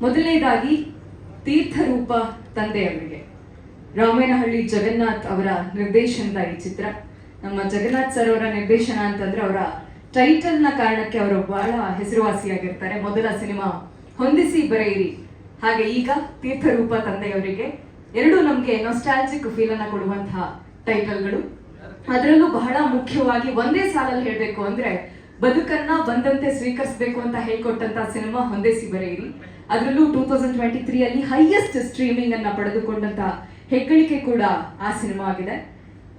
ಮೊದಲನೇದಾಗಿ ತೀರ್ಥರೂಪ ತಂದೆಯವರಿಗೆ ರಾಮೇನಹಳ್ಳಿ ಜಗನ್ನಾಥ್ ಅವರ ನಿರ್ದೇಶನದ ಈ ಚಿತ್ರ. ನಮ್ಮ ಜಗನ್ನಾಥ್ ಸರ್ ಅವರ ನಿರ್ದೇಶನ ಅಂತಂದ್ರೆ ಅವರ ಟೈಟಲ್ ನ ಕಾರಣಕ್ಕೆ ಅವರು ಬಹಳ ಹೆಸರುವಾಸಿಯಾಗಿರ್ತಾರೆ. ಮೊದಲ ಸಿನಿಮಾ ಹೊಂದಿಸಿ ಬರೆಯಿರಿ, ಹಾಗೆ ಈಗ ತೀರ್ಥರೂಪ ತಂದೆಯವರಿಗೆ ಎರಡೂ ನಮ್ಗೆ ನೊಸ್ಟಾಲ್ಜಿಕ್ ಫೀಲ್ ಅನ್ನ ಕೊಡುವಂತಹ ಟೈಟಲ್ಗಳು. ಅದರಲ್ಲೂ ಬಹಳ ಮುಖ್ಯವಾಗಿ ಒಂದೇ ಸಾಲಲ್ಲಿ ಹೇಳ್ಬೇಕು ಅಂದ್ರೆ ಬದುಕನ್ನ ಬಂದಂತೆ ಸ್ವೀಕರಿಸಬೇಕು ಅಂತ ಹೇಳ್ಕೊಟ್ಟಂತ ಸಿನಿಮಾ ಹೊಂದಿಸಿ ಬರೆಯಿರಿ. ಅದರಲ್ಲೂ 2023 ಅಲ್ಲಿ ಹೈಯೆಸ್ಟ್ ಸ್ಟ್ರೀಮಿಂಗ್ ಅನ್ನ ಪಡೆದುಕೊಂಡಂತ ಹೆಗ್ಗಳಿಕೆ ಕೂಡ ಆ ಸಿನಿಮಾ ಆಗಿದೆ.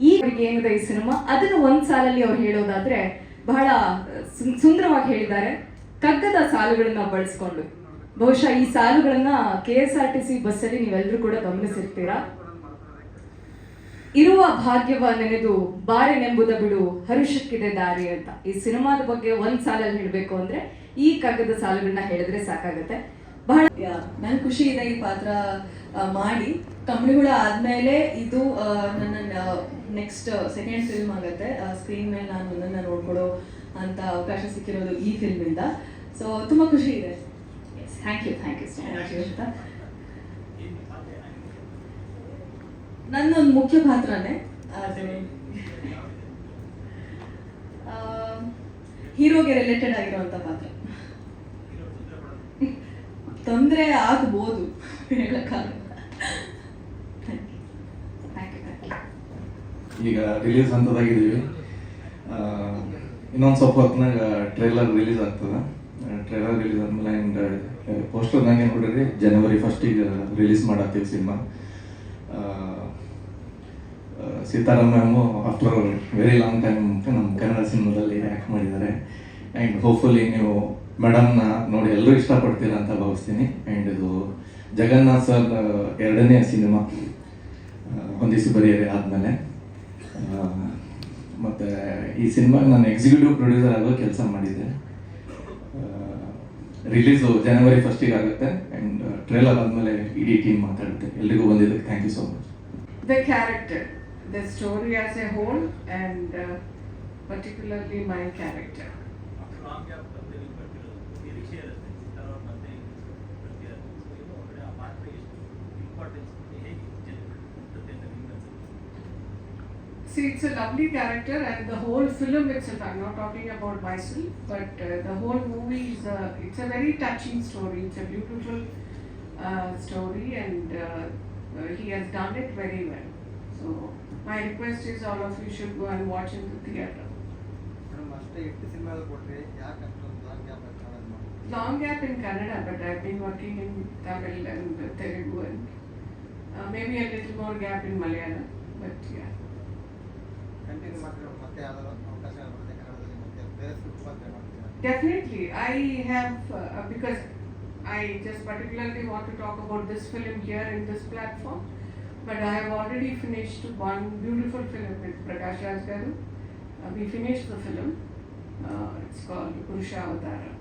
ಈ ಏನಿದೆ ಈ ಸಿನಿಮಾ, ಅದನ್ನು ಒಂದ್ ಸಾಲಲ್ಲಿ ಅವ್ರು ಹೇಳೋದಾದ್ರೆ ಬಹಳ ಸುಂದರವಾಗಿ ಹೇಳಿದ್ದಾರೆ. ಕಗ್ಗದ ಸಾಲುಗಳನ್ನ ಬಳಸ್ಕೊಂಡು, ಬಹುಶಃ ಈ ಸಾಲುಗಳನ್ನ KSRTC ಬಸ್ಸಲ್ಲಿ ನೀವೆಲ್ಲರೂ ಕೂಡ ಗಮನಿಸಿರ್ತೀರಾ. ಇರುವ ಭಾಗ್ಯವ ನೆನೆದು ಬಾರೆನೆಂಬುದ ಬಿಡು ಹರುಷಕ್ಕಿದೆ ದಾರಿ ಅಂತ. ಈ ಸಿನಿಮಾದ ಬಗ್ಗೆ ಒಂದ್ ಸಾಲಲ್ಲಿ ಹೇಳ್ಬೇಕು ಅಂದ್ರೆ ಈ ಕಗ್ಗದ ಸಾಲುಗಳನ್ನ ಹೇಳಿದ್ರೆ ಸಾಕಾಗತ್ತೆ. ಬಹಳ ನನ್ ಖುಷಿ ಇದೆ ಈ ಪಾತ್ರ ಮಾಡಿ. ಕಂಬಳಿಹುಳ ಆದ್ಮೇಲೆ ಇದು ನನ್ನ ನೆಕ್ಸ್ಟ್ ಸೆಕೆಂಡ್ ಫಿಲ್ಮ್ ಆಗುತ್ತೆ. ಸ್ಕ್ರೀನ್ ಮೇಲೆ ನಾನು ನನ್ನ ನೋಡ್ಕೊಳ್ಳೋ ಅಂತ ಅವಕಾಶ ಸಿಕ್ಕಿರೋದು ಈ ಫಿಲ್ಮ್ ಇಂದ. ಸೊ ತುಂಬಾ ಖುಷಿ ಇದೆ. ಥ್ಯಾಂಕ್ ಯು ಸೊ ಮಚ್ ಅಂತ. ನನ್ನೊಂದು ಮುಖ್ಯ ಪಾತ್ರನೇ, ಆದರೆ ಹೀರೋಗೆ ರಿಲೇಟೆಡ್ ಆಗಿರುವಂತ ಪಾತ್ರ. ತೊಂದರೆ ಆಗ್ಬೋದು, ಹೇಳಕ್ಕಾಗಲ್ಲ. ಈಗ ರಿಲೀಸ್ ಹಂತದಾಗಿದ್ದೀವಿ. ಇನ್ನೊಂದು ಸ್ವಲ್ಪ ಹೊತ್ತಿನಾಗ ಟ್ರೈಲರ್ ರಿಲೀಸ್ ಆಗ್ತದೆ. ಟ್ರೈಲರ್ ರಿಲೀಸ್ ಆದ್ಮೇಲೆ ಆ್ಯಂಡ್ ಪೋಸ್ಟರ್ ನಂಗೆ ನೋಡಿರಿ January 1 ರಿಲೀಸ್ ಮಾಡತ್ತೀವಿ cinema. Sitaram ma'am after very long time ನಮ್ಮ ಕನ್ನಡ ಸಿನಿಮಾದಲ್ಲಿ ಆ್ಯಕ್ಟ್ ಮಾಡಿದ್ದಾರೆ. ಆ್ಯಂಡ್ ಹೋಪ್ಫುಲಿ ನೀವು ಮೇಡಮ್ನ ನೋಡಿ ಎಲ್ಲರೂ ಇಷ್ಟಪಡ್ತೀರ ಅಂತ ಭಾವಿಸ್ತೀನಿ. ಆ್ಯಂಡ್ ಇದು ಜಗನ್ನಾಥ್ ಸರ್ ಎರಡನೇ ಸಿನಿಮಾ ಹೊಂದಿಸಿ ಬರೆಯಿರಿ ಆದಮೇಲೆ. ಮತ್ತು ಈ ಸಿನಿಮಾಗೆ ನಾನು ಎಕ್ಸಿಕ್ಯೂಟಿವ್ ಪ್ರೊಡ್ಯೂಸರ್ ಆಗೋ ಕೆಲಸ ಮಾಡಿದ್ದೆ. ರಿಲೀಸು January 1 ಆಗುತ್ತೆ. ಆ್ಯಂಡ್ ಟ್ರೇಲರ್ ಆದಮೇಲೆ ಇಡೀ ಟೀಮ್ ಮಾತಾಡುತ್ತೆ. ಎಲ್ರಿಗೂ ಬಂದಿದ್ದಕ್ಕೆ thank you so much. The character, the story as a whole, and particularly my character. See, it's a lovely character, and the whole film itself, I'm not talking about myself, but the whole movie is it's a very touching story. It's a beautiful story, and he has done it very well. So my request is all of you should go and watch in the theatre. Long gap in Kannada, but I've been working in Tamil and Telugu, and maybe a little more gap in Malayalam, but yeah. Definitely, I have because I just particularly want to talk about this film here in this platform, but I have already finished one beautiful film with Prakash Raj Garu. We finished the film. It's called Purusha Avatara.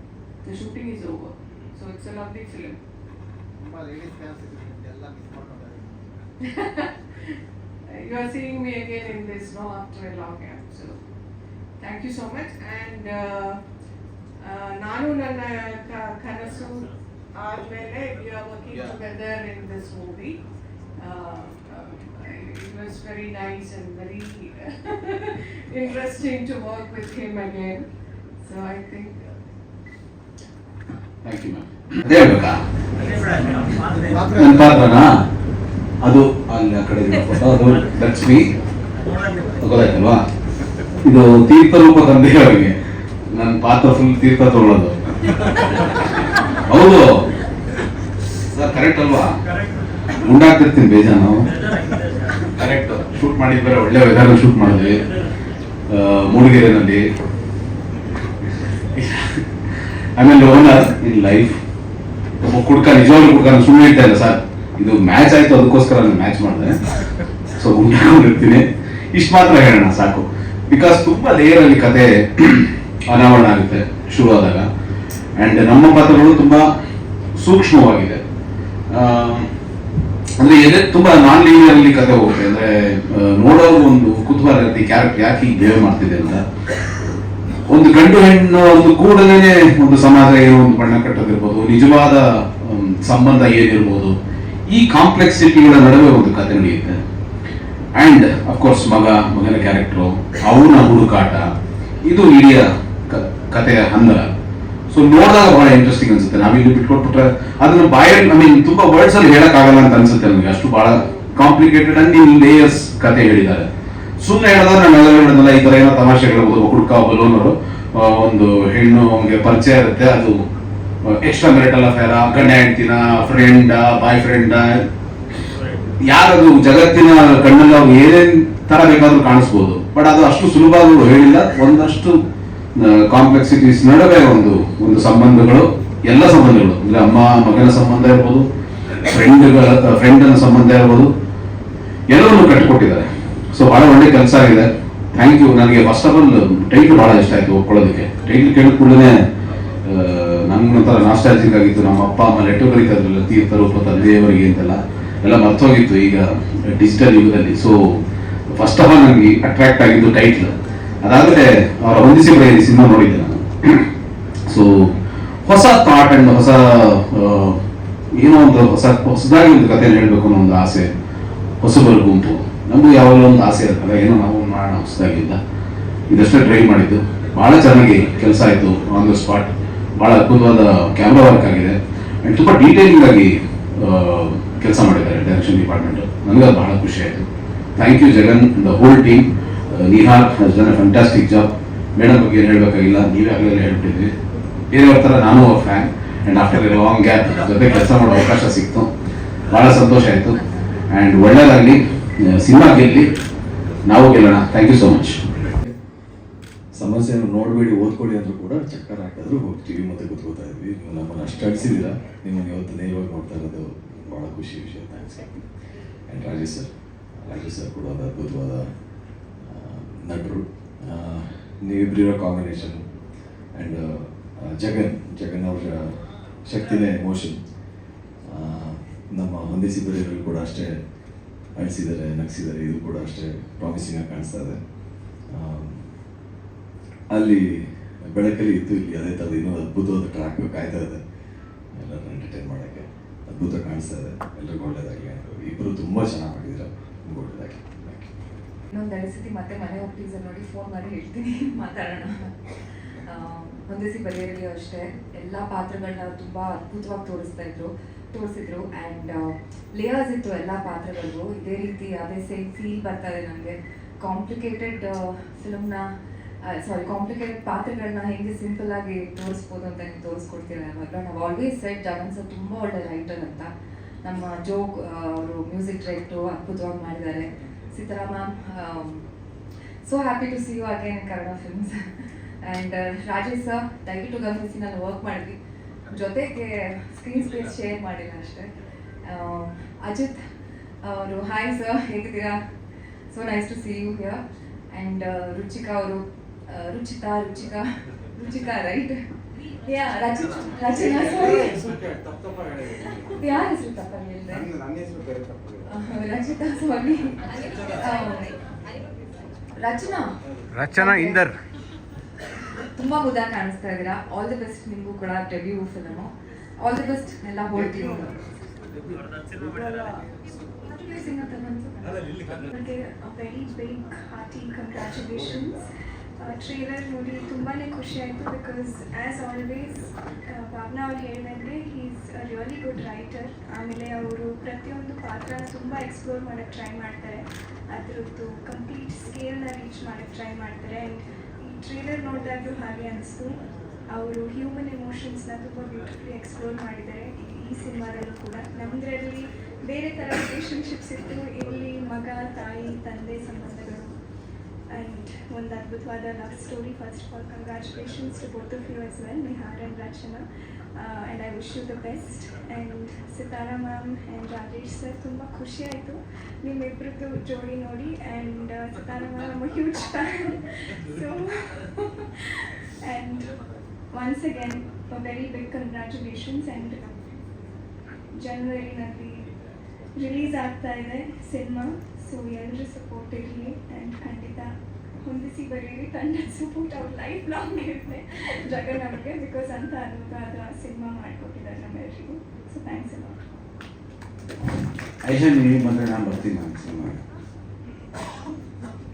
The shooting is over, so it's a lovely film. You are seeing me again in this now after a long gap, so thank you so much. And Nanu Nanna Kanasu Aadmele, we are working together in this movie. It was very nice and very interesting to work with him again. So I think. Thank you, ma'am. ಅದೇ ಹೇಳ್ಬೇಕಾ ನನ್ನ ಪಾತ್ರನಾ? ಅದು ಅಲ್ಲಿ ಆ ಕಡೆ ಅದು ಲಕ್ಷ್ಮಿ ಗೊತ್ತಾಯ್ತಲ್ವಾ? ಇದು ತೀರ್ಥರೂಪ ತಂದೆಯವರಿಗೆ ನನ್ನ ಪಾತ್ರ ಫುಲ್ ತೀರ್ಥ ತಗೊಳ್ಳೋದು. ಹೌದು ಸರ್, ಕರೆಕ್ಟ್ ಅಲ್ವಾ? ಮುಂಡಾಗ್ತಿರ್ತೀನಿ ಬೇಜಾನು. ಕರೆಕ್ಟ್. ಶೂಟ್ ಮಾಡಿದ್ರೆ ಒಳ್ಳೆ ವೆದರ್ ಶೂಟ್ ಮಾಡಿದ್ವಿ ಮೂಡಿಗೆರೆನಲ್ಲಿ. ಆಮೇಲೆ ಓನರ್ ಇನ್ ಲೈಫ್ ಒಬ್ಬ ಕುಡ್ಕ, ನಿಜವಾಗ್ಲೂ ಕುಡ್ಕ, ಸುಮ್ಮನೆ ಇರ್ತಾ ಇಲ್ಲ ಸರ್. ಇದು ಮ್ಯಾಚ್ ಆಯ್ತು, ಅದಕ್ಕೋಸ್ಕರ ನಾನು ಮ್ಯಾಚ್ ಮಾಡಿದೆ. ಸೊ ಉಂಟಾಕೊಂಡಿರ್ತೀನಿ. ಇಷ್ಟು ಮಾತ್ರ ಹೇಳೋಣ ಸಾಕು. ಬಿಕಾಸ್ ತುಂಬಾ ಲೇಯರಲ್ಲಿ ಕತೆ ಅನಾವರಣ ಆಗುತ್ತೆ ಶುರು ಆದಾಗ. ಅಂಡ್ ನಮ್ಮ ಪಾತ್ರಗಳು ತುಂಬಾ ಸೂಕ್ಷ್ಮವಾಗಿದೆ. ಅಂದ್ರೆ ಎದೆ ತುಂಬಾ ನಾನ್ ಲೀನಿಯರ್ ಅಲ್ಲಿ ಕತೆ ಹೋಗುತ್ತೆ. ಅಂದ್ರೆ ನೋಡೋರು ಒಂದು ಕುತೂಹಲ ಇರುತ್ತೆ, ಕ್ಯಾರೆಕ್ಟರ್ ಯಾಕೆ ಹೀಗೆ ಬಿಹೇವ್ ಮಾಡ್ತಿದೆ ಅಂತ. ಒಂದು ಗಂಡು ಹೆಣ್ಣು ಒಂದು ಕೂಡಲೇ ಒಂದು ಸಮಾಜ ಏನೋ ಒಂದು ಬಣ್ಣ ಕಟ್ಟೋದಿರ್ಬೋದು, ನಿಜವಾದ ಸಂಬಂಧ ಏನಿರ್ಬೋದು, ಈ ಕಾಂಪ್ಲೆಕ್ಸಿಟಿಗಳ ನಡುವೆ ಒಂದು ಕತೆ ನಡೆಯುತ್ತೆ. ಆ್ಯಂಡ್ ಅಫ್ಕೋರ್ಸ್ ಮಗನ ಕ್ಯಾರೆಕ್ಟ್ರು, ಅವನ ಹುಡುಕಾಟ, ಇದು ಇಡೀ ಕಥೆಯ ಹಂದರ. ಸೊ ನೋಡಿದಾಗ ಬಹಳ ಇಂಟ್ರೆಸ್ಟಿಂಗ್ ಅನ್ಸುತ್ತೆ. ನಾವಿಲ್ಲಿ ಬಿಟ್ಕೊಟ್ಬಿಟ್ರೆ ಅದನ್ನ ಬಾಯಲ್ಲಿ ತುಂಬಾ ವರ್ಡ್ಸ್ ಅಲ್ಲಿ ಹೇಳಕ್ಕಾಗಲ್ಲ ಅಂತ ಅನ್ಸುತ್ತೆ ನನಗೆ. ಅಷ್ಟು ಬಹಳ ಕಾಂಪ್ಲಿಕೇಟೆಡ್ ಅಂಡ್ ಇನ್ ಲೇಯರ್ಸ್ ಕತೆ ಹೇಳಿದ್ದಾರೆ. ಸುಮ್ಮನೆ ಹೇಳಿದ್ರೆ ನಾನೆಲ್ಲ ಹೇಳಿದ್ನಲ್ಲ, ಈ ತರ ಏನೋ ತಮಾಷೆ ಹೇಳ್ಬೋದು. ಹುಡುಕ ಬಲೂನರು, ಒಂದು ಹೆಣ್ಣು ಅವನಿಗೆ ಪರಿಚಯ ಇರುತ್ತೆ, ಅದು ಎಕ್ಸ್ಟ್ರಾ ಮೆರಿಟಲ್ ಅಫೇರ, ಗಂಡ ಹೆಂಡ್ತಿನ, ಫ್ರೆಂಡ, ಬಾಯ್ ಫ್ರೆಂಡ, ಯಾರದು ಜಗತ್ತಿನ ಕಣ್ಣಲ್ಲಿ ಅವ್ರು ಏನೇನ್ ತರ ಬೇಕಾದ್ರೂ ಕಾಣಿಸ್ಬೋದು. ಬಟ್ ಅದು ಅಷ್ಟು ಸುಲಭವಾಗಿ ಹೇಳಿಲ್ಲ. ಒಂದಷ್ಟು ಕಾಂಪ್ಲೆಕ್ಸಿಟೀಸ್ ನಡುವೆ ಒಂದು ಸಂಬಂಧಗಳು, ಎಲ್ಲ ಸಂಬಂಧಗಳು ಅಂದ್ರೆ ಅಮ್ಮ ಮಗನ ಸಂಬಂಧ ಇರ್ಬೋದು, ಫ್ರೆಂಡ್ನ ಸಂಬಂಧ ಇರ್ಬೋದು, ಎಲ್ಲವನ್ನು ಕಟ್ಟಿಕೊಟ್ಟಿದ್ದಾರೆ. ಸೊ ಬಹಳ ಒಳ್ಳೆ ಕೆಲಸ ಆಗಿದೆ. Thank you. ನನಗೆ ಫಸ್ಟ್ ಆಫ್ ಆಲ್ ಟೈಟ್ಲ್ ಬಹಳ ಇಷ್ಟ ಆಯ್ತು ಒಪ್ಕೊಳ್ಳೋದಕ್ಕೆ. ಟೈಟ್ಲ್ ಕೇಳಿದ ಕೂಡಲೇ ನಂಗೊಂಥರ ನಾಸ್ಟಾಲಜಿಕ್ ಆಗಿತ್ತು. ನಮ್ಮ ಅಪ್ಪ ಅಮ್ಮ ಲೆಟರ್ ಬರೀತಾರಲ್ಲ, ತೀರ್ಥ ರೂಪ ತಂದೆಯವರಿಗೆ ಅಂತೆಲ್ಲ, ಎಲ್ಲ ಮರ್ತೋಗಿತ್ತು ಈಗ ಡಿಜಿಟಲ್ ಯುಗದಲ್ಲಿ. ಸೊ ಫಸ್ಟ್ ಆಫ್ ಆಲ್ ನನಗೆ ಅಟ್ರಾಕ್ಟ್ ಆಗಿದ್ದು ಟೈಟ್ಲ್. ಅದಾದ್ರೆ ಅವರ ಹೊಂದಿಸಿ ಬರೆಯ ಸಿನಿಮಾ ನೋಡಿದ್ದೆ ನಾನು. ಸೊ ಹೊಸ ಥಾಟ್ ಅಂಡ್ ಹೊಸ ಏನೋ ಒಂದು ಹೊಸದಾಗಿ ಒಂದು ಕಥೆಯನ್ನು ಹೇಳಬೇಕು ಅನ್ನೋ ಒಂದು ಆಸೆ, ಹೊಸಬರ ಗುಂಪು. ನಮಗೂ ಯಾವಾಗಲೂ ಒಂದು ಆಸೆ ಇರ್ತಲ್ಲ, ಏನೋ ನಾವು ಮಾಡೋಣ ಹೊಸದಾಗಿಲ್ಲ. ಇದಷ್ಟೇ ಟ್ರೈ ಮಾಡಿದ್ದು, ಬಹಳ ಚೆನ್ನಾಗಿ ಕೆಲಸ ಆಯಿತು. ಆನ್ ದ ಸ್ಪಾಟ್ ಬಹಳ ಅದ್ಭುತವಾದ ಕ್ಯಾಮ್ರಾ ವರ್ಕ್ ಆಗಿದೆ ಆ್ಯಂಡ್ ತುಂಬ ಡೀಟೇಲಿಂಗ್ ಆಗಿ ಕೆಲಸ ಮಾಡಿದ್ದಾರೆ ಡೈರೆಕ್ಷನ್ ಡಿಪಾರ್ಟ್ಮೆಂಟ್. ನನಗೆ ಅದು ಬಹಳ ಖುಷಿ ಆಯಿತು. Thank you Jagan, the whole team. Nihar has done a fantastic job. Madam ಬಗ್ಗೆ ಏನು ಹೇಳಬೇಕಾಗಿಲ್ಲ, ನೀವೇ ಆಗಲೇ ಹೇಳ್ಬಿಟ್ಟಿದ್ವಿ. ಬೇರೆಯವ್ರ ಥರ ನಾನು ಅವ್ರ fan. And after A long gap ಜೊತೆ ಕೆಲಸ ಮಾಡೋ ಅವಕಾಶ ಸಿಕ್ತು, ಭಾಳ ಸಂತೋಷ ಆಯಿತು. ಆ್ಯಂಡ್ ಒಳ್ಳೆಯದಾಗಲಿ, ಸಿನಿಮಾ ಗೆಲ್ಲಿ, ನಾವು ಗೆಲ್ಲೋಣ. Thank you so much. ಸಮಸ್ಯೆಯನ್ನು ನೋಡಬೇಡಿ, ಓದ್ಕೊಳ್ಳಿ ಅಂದರೂ ಕೂಡ ಚಕ್ಕರ್ ಹಾಕಿದ್ರು ಟಿವಿ ಮತ್ತೆ ಕೂತ್ಕೋತಾ ಇದ್ವಿ. ನೀವು ನಮ್ಮನ್ನು ಅಷ್ಟು ಅಳಿಸಿದ್ದೀರಾ. ನಿಮ್ಮನ್ನು ಇವತ್ತು ನೇರವಾಗಿ ನೋಡ್ತಾ ಇರೋದು ಭಾಳ ಖುಷಿ ವಿಷಯ. ಥ್ಯಾಂಕ್ಸ್. ಆ್ಯಂಡ್ ರಾಜೇಶ್ ಸರ್ ಕೂಡ ಒಂದು ಅದ್ಭುತವಾದ ನಟರು. ನೀವಿಬ್ಬರಿರೋ ಕಾಂಬಿನೇಷನ್. ಆ್ಯಂಡ್ ಜಗನ್ ಅವರ ಶಕ್ತಿನೇ ಎಮೋಷನ್. ನಮ್ಮ ಹೊಂದಿಸಿ ಬರೆಯೋರು ಕೂಡ ಅಷ್ಟೇ ಅಳಿಸಿದ್ದಾರೆ, ನಗಿಸಿದ್ದಾರೆ. ಇದು ಕೂಡ ಅಷ್ಟೇ ಪ್ರಾಮಿಸಿಂಗ್ ಆಗಿ ಕಾಣಿಸ್ತಾ ಇದೆ. ಅಲ್ಲಿ ಬೆಳಕಲ್ಲಿ ಇತ್ತು, ಇಲ್ಲಿ ಅದೇ ಥರದ ಇನ್ನೂ ಅದ್ಭುತವಾದ ಟ್ರ್ಯಾಕ್ ಕಾಯ್ತಾ ಇದೆ ಎಲ್ಲರನ್ನ ಎಂಟರ್ಟೈನ್ ಮಾಡೋಕ್ಕೆ. ಅದ್ಭುತ ಕಾಣಿಸ್ತಾ ಇದೆ. ಎಲ್ರಿಗೂ ಒಳ್ಳೇದಾಗಲಿ. ಇಬ್ಬರು ತುಂಬ ಚೆನ್ನಾಗಿ ಮಾಡಿದ್ದೀರ. ನಿಮ್ಗೆ ಒಳ್ಳೇದಾಗಲಿ. Thank you. ಇನ್ನೊಂದು ಸತಿ ಮತ್ತೆ ಮನೆ ಹೋಗಿ ಟೀಸರ್ ನೋಡಿ ಫೋನ್ ಮಾಡಿ ಹೇಳ್ತೀನಿ, ಮಾತಾಡೋಣ. ಹೊಂದಿಸಿ ಬರೆಯರಲ್ಲಿ ಅಷ್ಟೇ ಎಲ್ಲ ಪಾತ್ರಗಳನ್ನ ತುಂಬ ಅದ್ಭುತವಾಗಿ ತೋರಿಸಿದ್ರು. ಆ್ಯಂಡ್ ಲೇಯರ್ಸ್ ಇತ್ತು ಎಲ್ಲ ಪಾತ್ರಗಳಿಗೂ. ಇದೇ ರೀತಿ ಅದೇ ಸೇಮ್ ಫೀಲ್ ಬರ್ತಾ ಇದೆ ನನಗೆ. ಕಾಂಪ್ಲಿಕೇಟೆಡ್ ಕಾಂಪ್ಲಿಕೇಟೆಡ್ ಪಾತ್ರಗಳನ್ನ ಹೇಗೆ ಸಿಂಪಲ್ ಆಗಿ ತೋರಿಸ್ಬೋದು ಅಂತ ನೀವು ತೋರಿಸ್ಕೊಡ್ತೀರ. ಯಾವಾಗಲೂ ನಾವು ಆಲ್ವೇಸ್ ಸೈಡ್ ಜಗನ್ ಸರ್ ತುಂಬ ಒಳ್ಳೆ ರೈಟರ್ ಅಂತ. ನಮ್ಮ ಜೋಕ್ ಅವರು ಮ್ಯೂಸಿಕ್ ಡೈರೆಕ್ಟ್ರು ಅದ್ಭುತವಾಗಿ ಮಾಡಿದ್ದಾರೆ. Sitara ma'am, so happy to see you again in Kannada films. And Rajesh sir, ದಯವಿಟ್ಟು ಗಮನಿಸಿ, ನಾನು ವರ್ಕ್ ಮಾಡಿದ್ವಿ ಜೊತೆಗೆ ಸ್ಕ್ರೀನ್ ಸ್ಪೇಸ್ ಶೇರ್ ಮಾಡಿಲ್ಲ ಅಷ್ಟೇ. ಅಜಿತ್ ಅವರು, ಹಾಯ್ ಸರ್, ಹೇಗಿದ್ದೀರಾ? So nice to see you here. And Ruchika ಅವರು, ರುಚಿಕಾ ರೈಟ್? ಯಾ ರಚನಾ, ಸಾರಿ ಯಾರ ಹೆಸರು ತಪ್ಪಾಗಿ ಹೇಳಿದೆ? ರಚಿತಾ, ಸಾರಿ. ರಚನಾ ಇಂದರ್, ತುಂಬಾ ಮುದ್ದಾಗಿ ಕಾಣಿಸ್ತಾ ಇದ್ದೀರಾ. All the best. ನಿಮಗೂ ಕೂಡ debut film. All the best ಎಲ್ಲ whole team. Very big hearty congratulations. Trailer ನೋಡಿ ತುಂಬಾ ಖುಷಿ ಆಯಿತು. ಬಿಕಾಸ್ ಆ್ಯಸ್ ಆಲ್ವೇಸ್ ಭಾವನಾ ಅವ್ರು ಹೇಳಿದಂಗೆ is a really good writer. ಆಮೇಲೆ ಅವರು ಪ್ರತಿಯೊಂದು ಪಾತ್ರನ ತುಂಬ ಎಕ್ಸ್ಪ್ಲೋರ್ ಮಾಡೋಕ್ಕೆ ಟ್ರೈ ಮಾಡ್ತಾರೆ. ಅದರದ್ದು ಕಂಪ್ಲೀಟ್ ಸ್ಕೇಲ್ನ ರೀಚ್ ಮಾಡೋಕ್ಕೆ ಟ್ರೈ ಮಾಡ್ತಾರೆ. ಆ್ಯಂಡ್ ಈ ಟ್ರೇಲರ್ ನೋಡಿದಾಗಲೂ ಹಾಗೆ ಅನಿಸ್ತು. ಅವರು ಹ್ಯೂಮನ್ ಎಮೋಷನ್ಸ್ನ ತುಂಬ ಬ್ಯೂಟಿಫುಲಿ ಎಕ್ಸ್ಪ್ಲೋರ್ ಮಾಡಿದ್ದಾರೆ ಈ ಸಿನಿಮಾದಲ್ಲೂ ಕೂಡ. ನಮ್ಮದ್ರಲ್ಲಿ ಬೇರೆ ಥರ ರಿಲೇಷನ್ಶಿಪ್ಸ್ ಇತ್ತು, ಇಲ್ಲಿ ಮಗ, ತಾಯಿ, ತಂದೆ ಸಂಬಂಧಗಳು. ಆ್ಯಂಡ್ ಒಂದು ಅದ್ಭುತವಾದ love story. First of all congratulations to both of you as well, Nihar and Rachana. And I wish you the best. And Sitara ma'am and Rajesh sir, ತುಂಬ ಖುಷಿ ಆಯಿತು ನಿಮ್ಮಿಬ್ಬರದ್ದು ಜೋಡಿ ನೋಡಿ. And Sitara ma'am, I'm a huge fan. So and once again a very big congratulations. And ಜನವರಿನಲ್ಲಿ release ಆಗ್ತಾ ಇದೆ cinema. So ಎಲ್ಲರೂ ಸಪೋರ್ಟ್ ಇರಲಿ. ಆ್ಯಂಡ್ ಖಂಡಿತ ಹೊಂದಿಸಿ ಬರೀರಿ ತಂಡದ ಸಪೋರ್ಟ್ ಅವ್ರ ಲೈಫ್ ಲಾಂಗ್ ಇರುತ್ತೆ ಜಗನ್ ಅವ್ರಿಗೆ, ಬಿಕಾಸ್ ಅಂತ ಅದ್ಭುತವಾದ ಸಿನಿಮಾ ಮಾಡಿಕೊಟ್ಟಿದ್ದಾರೆ ನಮ್ಮೆಲ್ಲರಿಗೂ. ಸೊ ಥ್ಯಾಂಕ್ಸ್ ಅಲ್ಲ. ಐಶಾ ನೀವು ಬಂದರೆ ನಾನು ಬರ್ತೀನಿ ನಾನು ಸಿನಿಮಾ.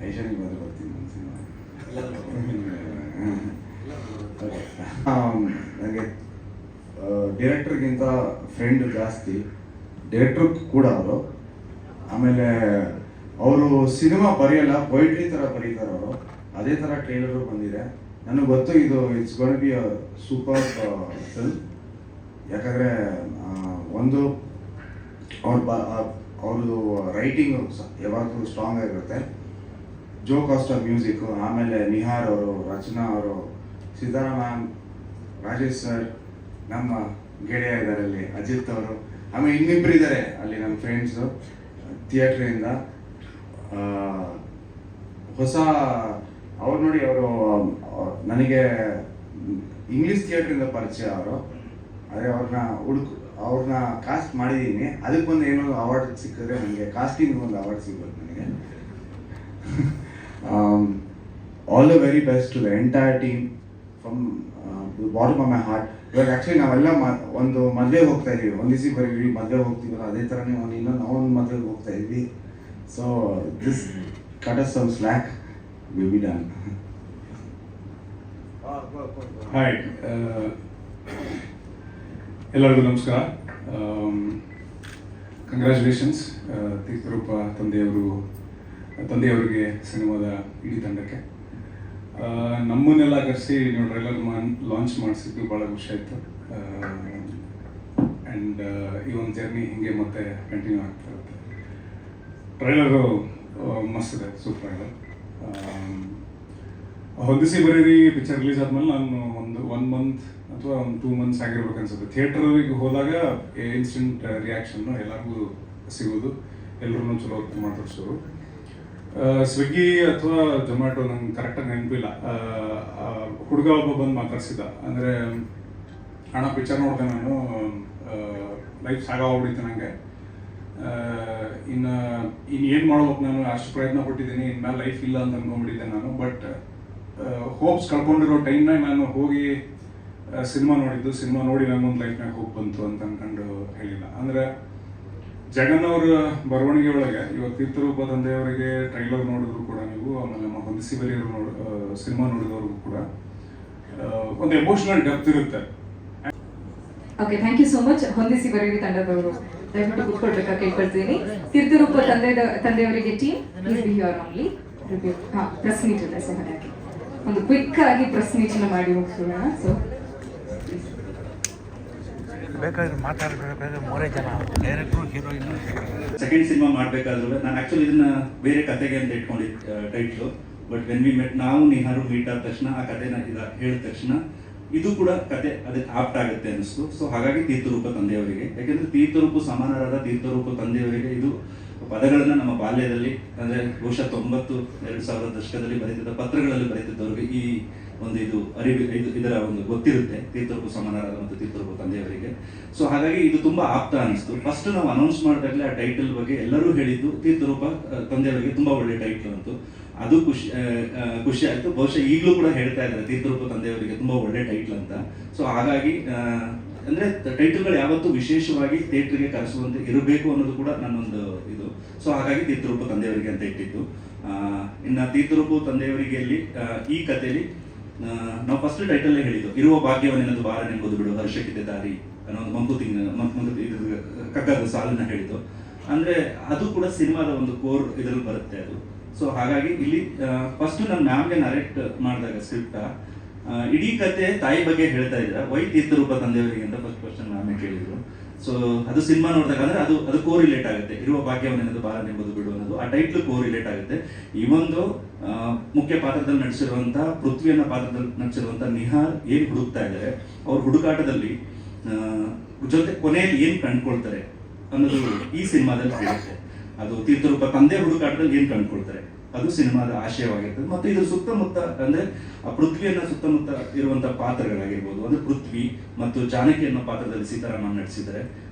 ಐಶಾ ನೀವು ಬಂದರೆ ಬರ್ತೀನಿ ನಾನು ಸಿನಿಮಾ. ನನಗೆ ಡೈರೆಕ್ಟರ್ಗಿಂತ ಫ್ರೆಂಡ್ ಜಾಸ್ತಿ, ಡೈರೆಕ್ಟ್ರು ಕೂಡ ಅವರು. ಆಮೇಲೆ ಅವರು ಸಿನಿಮಾ ಬರೆಯಲ್ಲ, ಪೊಯಿಟ್ರಿ ಥರ ಬರೀತಾರೆ ಅವರು. ಅದೇ ಥರ ಟ್ರೈಲರು ಬಂದಿದೆ. ನನಗೆ ಗೊತ್ತು ಇದು it's gonna be a super film. ಯಾಕಂದರೆ ಒಂದು ಅವ್ರದ್ದು ರೈಟಿಂಗು ಯಾವಾಗಲೂ ಸ್ಟ್ರಾಂಗ್ ಆಗಿರುತ್ತೆ. ಜೋ ಕಾಸ್ಟಾ ಮ್ಯೂಸಿಕ್ಕು, ಆಮೇಲೆ ನಿಹಾರ್ ಅವರು, ರಚನಾ ಅವರು, ಸಿತಾರಾ ಮ್ಯಾಮ್, ರಾಜೇಶ್ ಸರ್, ನಮ್ಮ ಗೆಳೆಯ ಇದ್ದಾರೆ ಅಲ್ಲಿ ಅಜಿತ್ ಅವರು, ಆಮೇಲೆ ಇನ್ನಿಬ್ಬರು ಇದ್ದಾರೆ ಅಲ್ಲಿ ನಮ್ಮ ಫ್ರೆಂಡ್ಸು ಥಿಯೇಟ್ರಿಂದ. ಹೊಸ ಅವ್ರು ನೋಡಿ, ಅವರು ನನಗೆ ಇಂಗ್ಲೀಷ್ ಥಿಯೇಟ್ರಿಂದ ಪರಿಚಯ ಅವರು. ಆದರೆ ಅವ್ರನ್ನ ಕಾಸ್ಟ್ ಮಾಡಿದ್ದೀನಿ. ಅದಕ್ಕೊಂದು ಏನೋ ಅವಾರ್ಡ್ ಸಿಕ್ಕಿದ್ರೆ ನನಗೆ ಕಾಸ್ಟಿಂಗ್ ಒಂದು ಅವಾರ್ಡ್ ಸಿಗ್ಬೋದು ನನಗೆ. All the very best to the entire team from bottom of my heart. ಇವಾಗ ಆ್ಯಕ್ಚುಲಿ ನಾವೆಲ್ಲ ಒಂದು ಮದುವೆಗೆ ಹೋಗ್ತಾ ಇದೀವಿ, ಒಂದಿಸಿ ಬರೀವಿ ಮದುವೆಗೆ ಹೋಗ್ತೀವಲ್ಲ, ಅದೇ ಥರನೇ ಇನ್ನೊಂದು ಮದುವೆಗೆ ಹೋಗ್ತಾ ಇದ್ವಿ. So this cut us some slack, will be done. Hi, ಎಲ್ಲರಿಗೂ ನಮಸ್ಕಾರ. ಕಂಗ್ರ್ಯಾಚುಲೇಷನ್ಸ್ ತೀರ್ಥರೂಪ ತಂದೆಯವರಿಗೆ, ಸಿನಿಮಾದ ಇಡೀ ತಂಡಕ್ಕೆ. ನಮ್ಮನ್ನೆಲ್ಲ ಕರೆಸಿ ನೀವು ಟ್ರೈಲರ್ ಲಾಂಚ್ ಮಾಡಿಸಿದ್ದು ಭಾಳ ಖುಷಿ ಆಯಿತು. ಆ್ಯಂಡ್ ಈ ಒಂದು ಜರ್ನಿ ಹಿಂಗೆ ಮತ್ತೆ ಕಂಟಿನ್ಯೂ ಆಗ್ತಾ ಇರುತ್ತೆ. ಟ್ರೈಲರು ಮಸ್ತ್ ಇದೆ, ಸೂಪರ್ ಆಗಿದೆ. ಹೊಂದಿಸಿ ಬರೀರಿ ಪಿಕ್ಚರ್ ರಿಲೀಸ್ ಆದಮೇಲೆ ನಾನು ಒನ್ ಮಂತ್ ಅಥವಾ ಒಂದು 2 months ಆಗಿರ್ಬೇಕು ಅನ್ಸುತ್ತೆ. ಥಿಯೇಟ್ರಿಗೆ ಹೋದಾಗ ಇನ್ಸ್ಟೆಂಟ್ ರಿಯಾಕ್ಷನ್ನು ಎಲ್ಲರಿಗೂ ಸಿಗೋದು, ಎಲ್ಲರೂ ಚಲೋ ಹೊತ್ತು ಮಾತಾಡ್ಸೋರು. ಸ್ವಿಗ್ಗಿ ಅಥವಾ ಜೊಮ್ಯಾಟೊ ನಂಗೆ ಕರೆಕ್ಟಾಗಿ ನೆನಪಿಲ್ಲ. ಹುಡುಗ ಒಬ್ಬ ಬಂದು ಮಾತಾಡ್ಸಿದ್ದ, ಅಂದರೆ ಹಣ ಪಿಕ್ಚರ್ ನೋಡಿದೆ ನಾನು, ಲೈಫ್ ಸಾಗೋಗ್ಬಿಟ್ಟಿತ್ತು ನನಗೆ. ಇನ್ನು ಏನು ಮಾಡ್ಬೇಕು, ನಾನು ಅಷ್ಟು ಪ್ರಯತ್ನ ಪಟ್ಟಿದ್ದೀನಿ, ಇನ್ಮೇಲೆ ಲೈಫ್ ಇಲ್ಲ ಅಂತ ಅಂದ್ಕೊಂಡ್ಬಿಟ್ಟಿದ್ದೆ ನಾನು. ಬಟ್ ಹೋಪ್ಸ್ ಕಳ್ಕೊಂಡಿರೋ ಟೈಮ್ನಾಗ ನಾನು ಹೋಗಿ ಸಿನಿಮಾ ನೋಡಿದ್ದು, ಸಿನಿಮಾ ನೋಡಿ ನನಗೊಂದು ಲೈಫ್ನಾಗ ಹೋಪ್ ಬಂತು ಅಂತ ಅಂದ್ಕೊಂಡು ಹೇಳಿಲ್ಲ. ಅಂದರೆ ಜಗನ್ ಅವರ ಬರವಣಿಗೆ ಒಳಗೆ ಇವತ್ತು ತೀರ್ಥರೂಪ ತಂದೆಯವರಿಗೆ ಟ್ರೈಲರ್ ನೋಡಿದ್ರು ಕೂಡ ನೀವು, ಆಮೇಲೆ ನಮ್ಮ ಹೊಂದಿಸಿ ಬರೆಯೋರು ಸಿನಿಮಾ ನೋಡಿದವ್ರಿಗೂ ಕೂಡ ಒಂದು ಎಮೋಷನಲ್ ಡೆಪ್ತ್ ಇರುತ್ತೆ. Okay, thank you so much. ಹೊಂದಿಸಿ ಬರೀರಿ ತಂಡದವರು ದಯವಿಟ್ಟು ಕೂತ್ಕೊಳ್ಬೇಕಾ ಕೇಳ್ಕೊಳ್ತೀನಿ. ತೀರ್ಥರೂಪ ತಂದೆಯವರಿಗೆ team please be here only. Review press meet ಇದೆ, ಸೊ ಹಾಗಾಗಿ ಒಂದು ಕ್ವಿಕ್ ಆಗಿ ಪ್ರೆಸ್ ಮೀಟ್ನ ಮಾಡಿ ಮುಗಿಸೋಣ. ಸೊ ಬೇಕಾದ್ರೆ ಮಾತಾಡಬೇಕಾದ್ರೆ 3 ಜನ ಡೈರೆಕ್ಟ್ರು, ಹೀರೋಯಿನ್. ಸೆಕೆಂಡ್ ಸಿನಿಮಾ ಮಾಡಬೇಕಾದ್ರೂ ನಾನು ಆ್ಯಕ್ಚುಲಿ ಇದನ್ನ ಬೇರೆ ಕತೆಗೆ ಅಂತ ಇಟ್ಕೊಂಡಿದ್ದೆ title. But when we met, ನಾವು ನಿಹಾರು ಮೀಟ್ ಆದ ತಕ್ಷಣ ಆ ಕಥೆನ ಹೇಳಿದ ತಕ್ಷಣ ಇದು ಕೂಡ ಕತೆ ಅದಕ್ಕೆ ಆಪ್ಟ್ ಆಗುತ್ತೆ ಅನ್ನಿಸ್ತು. ಸೊ ಹಾಗಾಗಿ ತೀರ್ಥರೂಪ ತಂದೆಯವರಿಗೆ, ಯಾಕೆಂದರೆ ತೀರ್ಥರೂಪ ಸಮಾನರಾದ ತೀರ್ಥರೂಪ ತಂದೆಯವರಿಗೆ ಇದು ಪದಗಳನ್ನು ನಮ್ಮ ಬಾಲ್ಯದಲ್ಲಿ, ಅಂದರೆ ಬಹುಶಃ 90-2000 ದಶಕದಲ್ಲಿ ಬರೆದಿದ್ದ ಪತ್ರಗಳಲ್ಲಿ ಬರೆದಿದ್ದವರಿಗೆ ಈ ಒಂದು ಇದು ಅರಿವು, ಇದರ ಒಂದು ಗೊತ್ತಿರುತ್ತೆ ತೀರ್ಥರೂಪ ಸಮಾನರಾದ ಮತ್ತು ತೀರ್ಥರೂಪ ತಂದೆಯವರಿಗೆ. ಸೊ ಹಾಗಾಗಿ ಇದು ತುಂಬ ಆಪ್ತ ಅನ್ನಿಸ್ತು. ಫಸ್ಟ್ ನಾವು ಅನೌನ್ಸ್ ಮಾಡಿದಾಗಲೇ ಆ ಟೈಟಲ್ ಬಗ್ಗೆ ಎಲ್ಲರೂ ಹೇಳಿದ್ದು ತೀರ್ಥರೂಪ ತಂದೆಯವರಿಗೆ ತುಂಬ ಒಳ್ಳೆ ಟೈಟ್ಲು ಅಂತು. ಅದು ಖುಷಿ ಆಯಿತು. ಬಹುಶಃ ಈಗಲೂ ಕೂಡ ಹೇಳ್ತಾ ಇದ್ದಾರೆ ತೀರ್ಥರೂಪ ತಂದೆಯವರಿಗೆ ತುಂಬ ಒಳ್ಳೆ ಟೈಟ್ಲ್ ಅಂತ. ಸೊ ಹಾಗಾಗಿ ಅಂದರೆ ಟೈಟಲ್ಗಳು ಯಾವತ್ತೂ ವಿಶೇಷವಾಗಿ ಥಿಯೇಟ್ರಿಗೆ ಕರೆಸುವಂತೆ ಇರಬೇಕು ಅನ್ನೋದು ಕೂಡ ನನ್ನೊಂದು ಇದು. ಸೊ ಹಾಗಾಗಿ ತೀರ್ಥರೂಪ ತಂದೆಯವರಿಗೆ ಅಂತ ಇಟ್ಟಿದ್ದು. ಇನ್ನು ತೀರ್ಥರೂಪ ತಂದೆಯವರಿಗೆ ಅಲ್ಲಿ ಈ ಕಥೆಯಲ್ಲಿ ನಾವು ಫಸ್ಟ್ ಟೈಟಲ್ಲೇ ಹೇಳಿದ್ದು, ಇರುವ ಭಾಗ್ಯವನ್ನೆನ್ನದು ಬಾರನೆಂಬುದು ಬಿಡು ಹರ್ಷಕ್ಕಿದೆ ದಾರಿ ಅನ್ನೋ ಒಂದು ಮಂಕುತಿಮ್ಮ ಕಗ್ಗದ ಸಾಲನ್ನ ಹೇಳಿದ್ದು. ಅಂದರೆ ಅದು ಕೂಡ ಸಿನಿಮಾದ ಒಂದು ಕೋರ್ ಇದರಲ್ಲಿ ಬರುತ್ತೆ ಅದು. ಸೊ ಹಾಗಾಗಿ ಇಲ್ಲಿ ಫಸ್ಟ್ ನಾನು ಮ್ಯಾಮ್ಗೆ ನರೇಟ್ ಮಾಡಿದಾಗ ಸ್ಕ್ರಿಪ್ಟ ಇಡೀ ಕತೆ ತಾಯಿ ಬಗ್ಗೆ ಹೇಳ್ತಾ ಇದ್ರ, ವೈ ತೀರ್ಥರೂಪ ತಂದೆಯವರಿಗೆ ಅಂತ ಫಸ್ಟ್ ಕ್ವಶನ್ ಮ್ಯಾಮೇ ಕೇಳಿದ್ರು. ಸೊ ಅದು ಸಿನಿಮಾ ನೋಡಿದಾಗ ಅಂದ್ರೆ ಅದು ಕೋ ರಿಲೇಟ್ ಆಗುತ್ತೆ. ಇರುವ ಭಾಗ್ಯವನ್ನೆನ್ನದು ಬಾರನೆಂಬುದು ಬಿಡು ಅನ್ನೋದು ಆ ಟೈಟ್ಲು ಕೋ ರಿಲೇಟ್ ಆಗುತ್ತೆ. ಈ ಒಂದು ಮುಖ್ಯ ಪಾತ್ರದಲ್ಲಿ ನಟಿಸಿರುವಂಥ ಪೃಥ್ವಿಯನ್ನ ಪಾತ್ರದಲ್ಲಿ ನಟಿಸಿರುವಂಥ ನಿಹಾರ್ ಏನು ಹುಡುಕ್ತಾ ಇದ್ದಾರೆ, ಅವ್ರ ಹುಡುಕಾಟದಲ್ಲಿ ಜೊತೆ ಕೊನೆಯಲ್ಲಿ ಏನು ಕಂಡುಕೊಳ್ತಾರೆ ಅನ್ನೋದು ಈ ಸಿನಿಮಾದಲ್ಲಿ ಹೇಳುತ್ತೆ. ಅದು ತೀರ್ಥರೂಪ ತಂದೆ ಹುಡುಕಾಟದಲ್ಲಿ ಏನು ಕಂಡುಕೊಳ್ತಾರೆ ಅದು ಸಿನಿಮಾದ ಆಶಯವಾಗಿರ್ತದೆ. ಮತ್ತು ಇದ್ರ ಸುತ್ತಮುತ್ತ ಅಂದ್ರೆ ಆ ಪೃಥ್ವಿಯನ್ನ ಸುತ್ತಮುತ್ತ ಇರುವಂತಹ ಪಾತ್ರಗಳಾಗಿರ್ಬೋದು, ಅಂದ್ರೆ ಪೃಥ್ವಿ ಮತ್ತು ಜಾನಕಿ ಅನ್ನೋ ಪಾತ್ರದಲ್ಲಿ ಸೀತಾರಾಮನ್ ನಟಿಸಿದ್ದಾರೆ,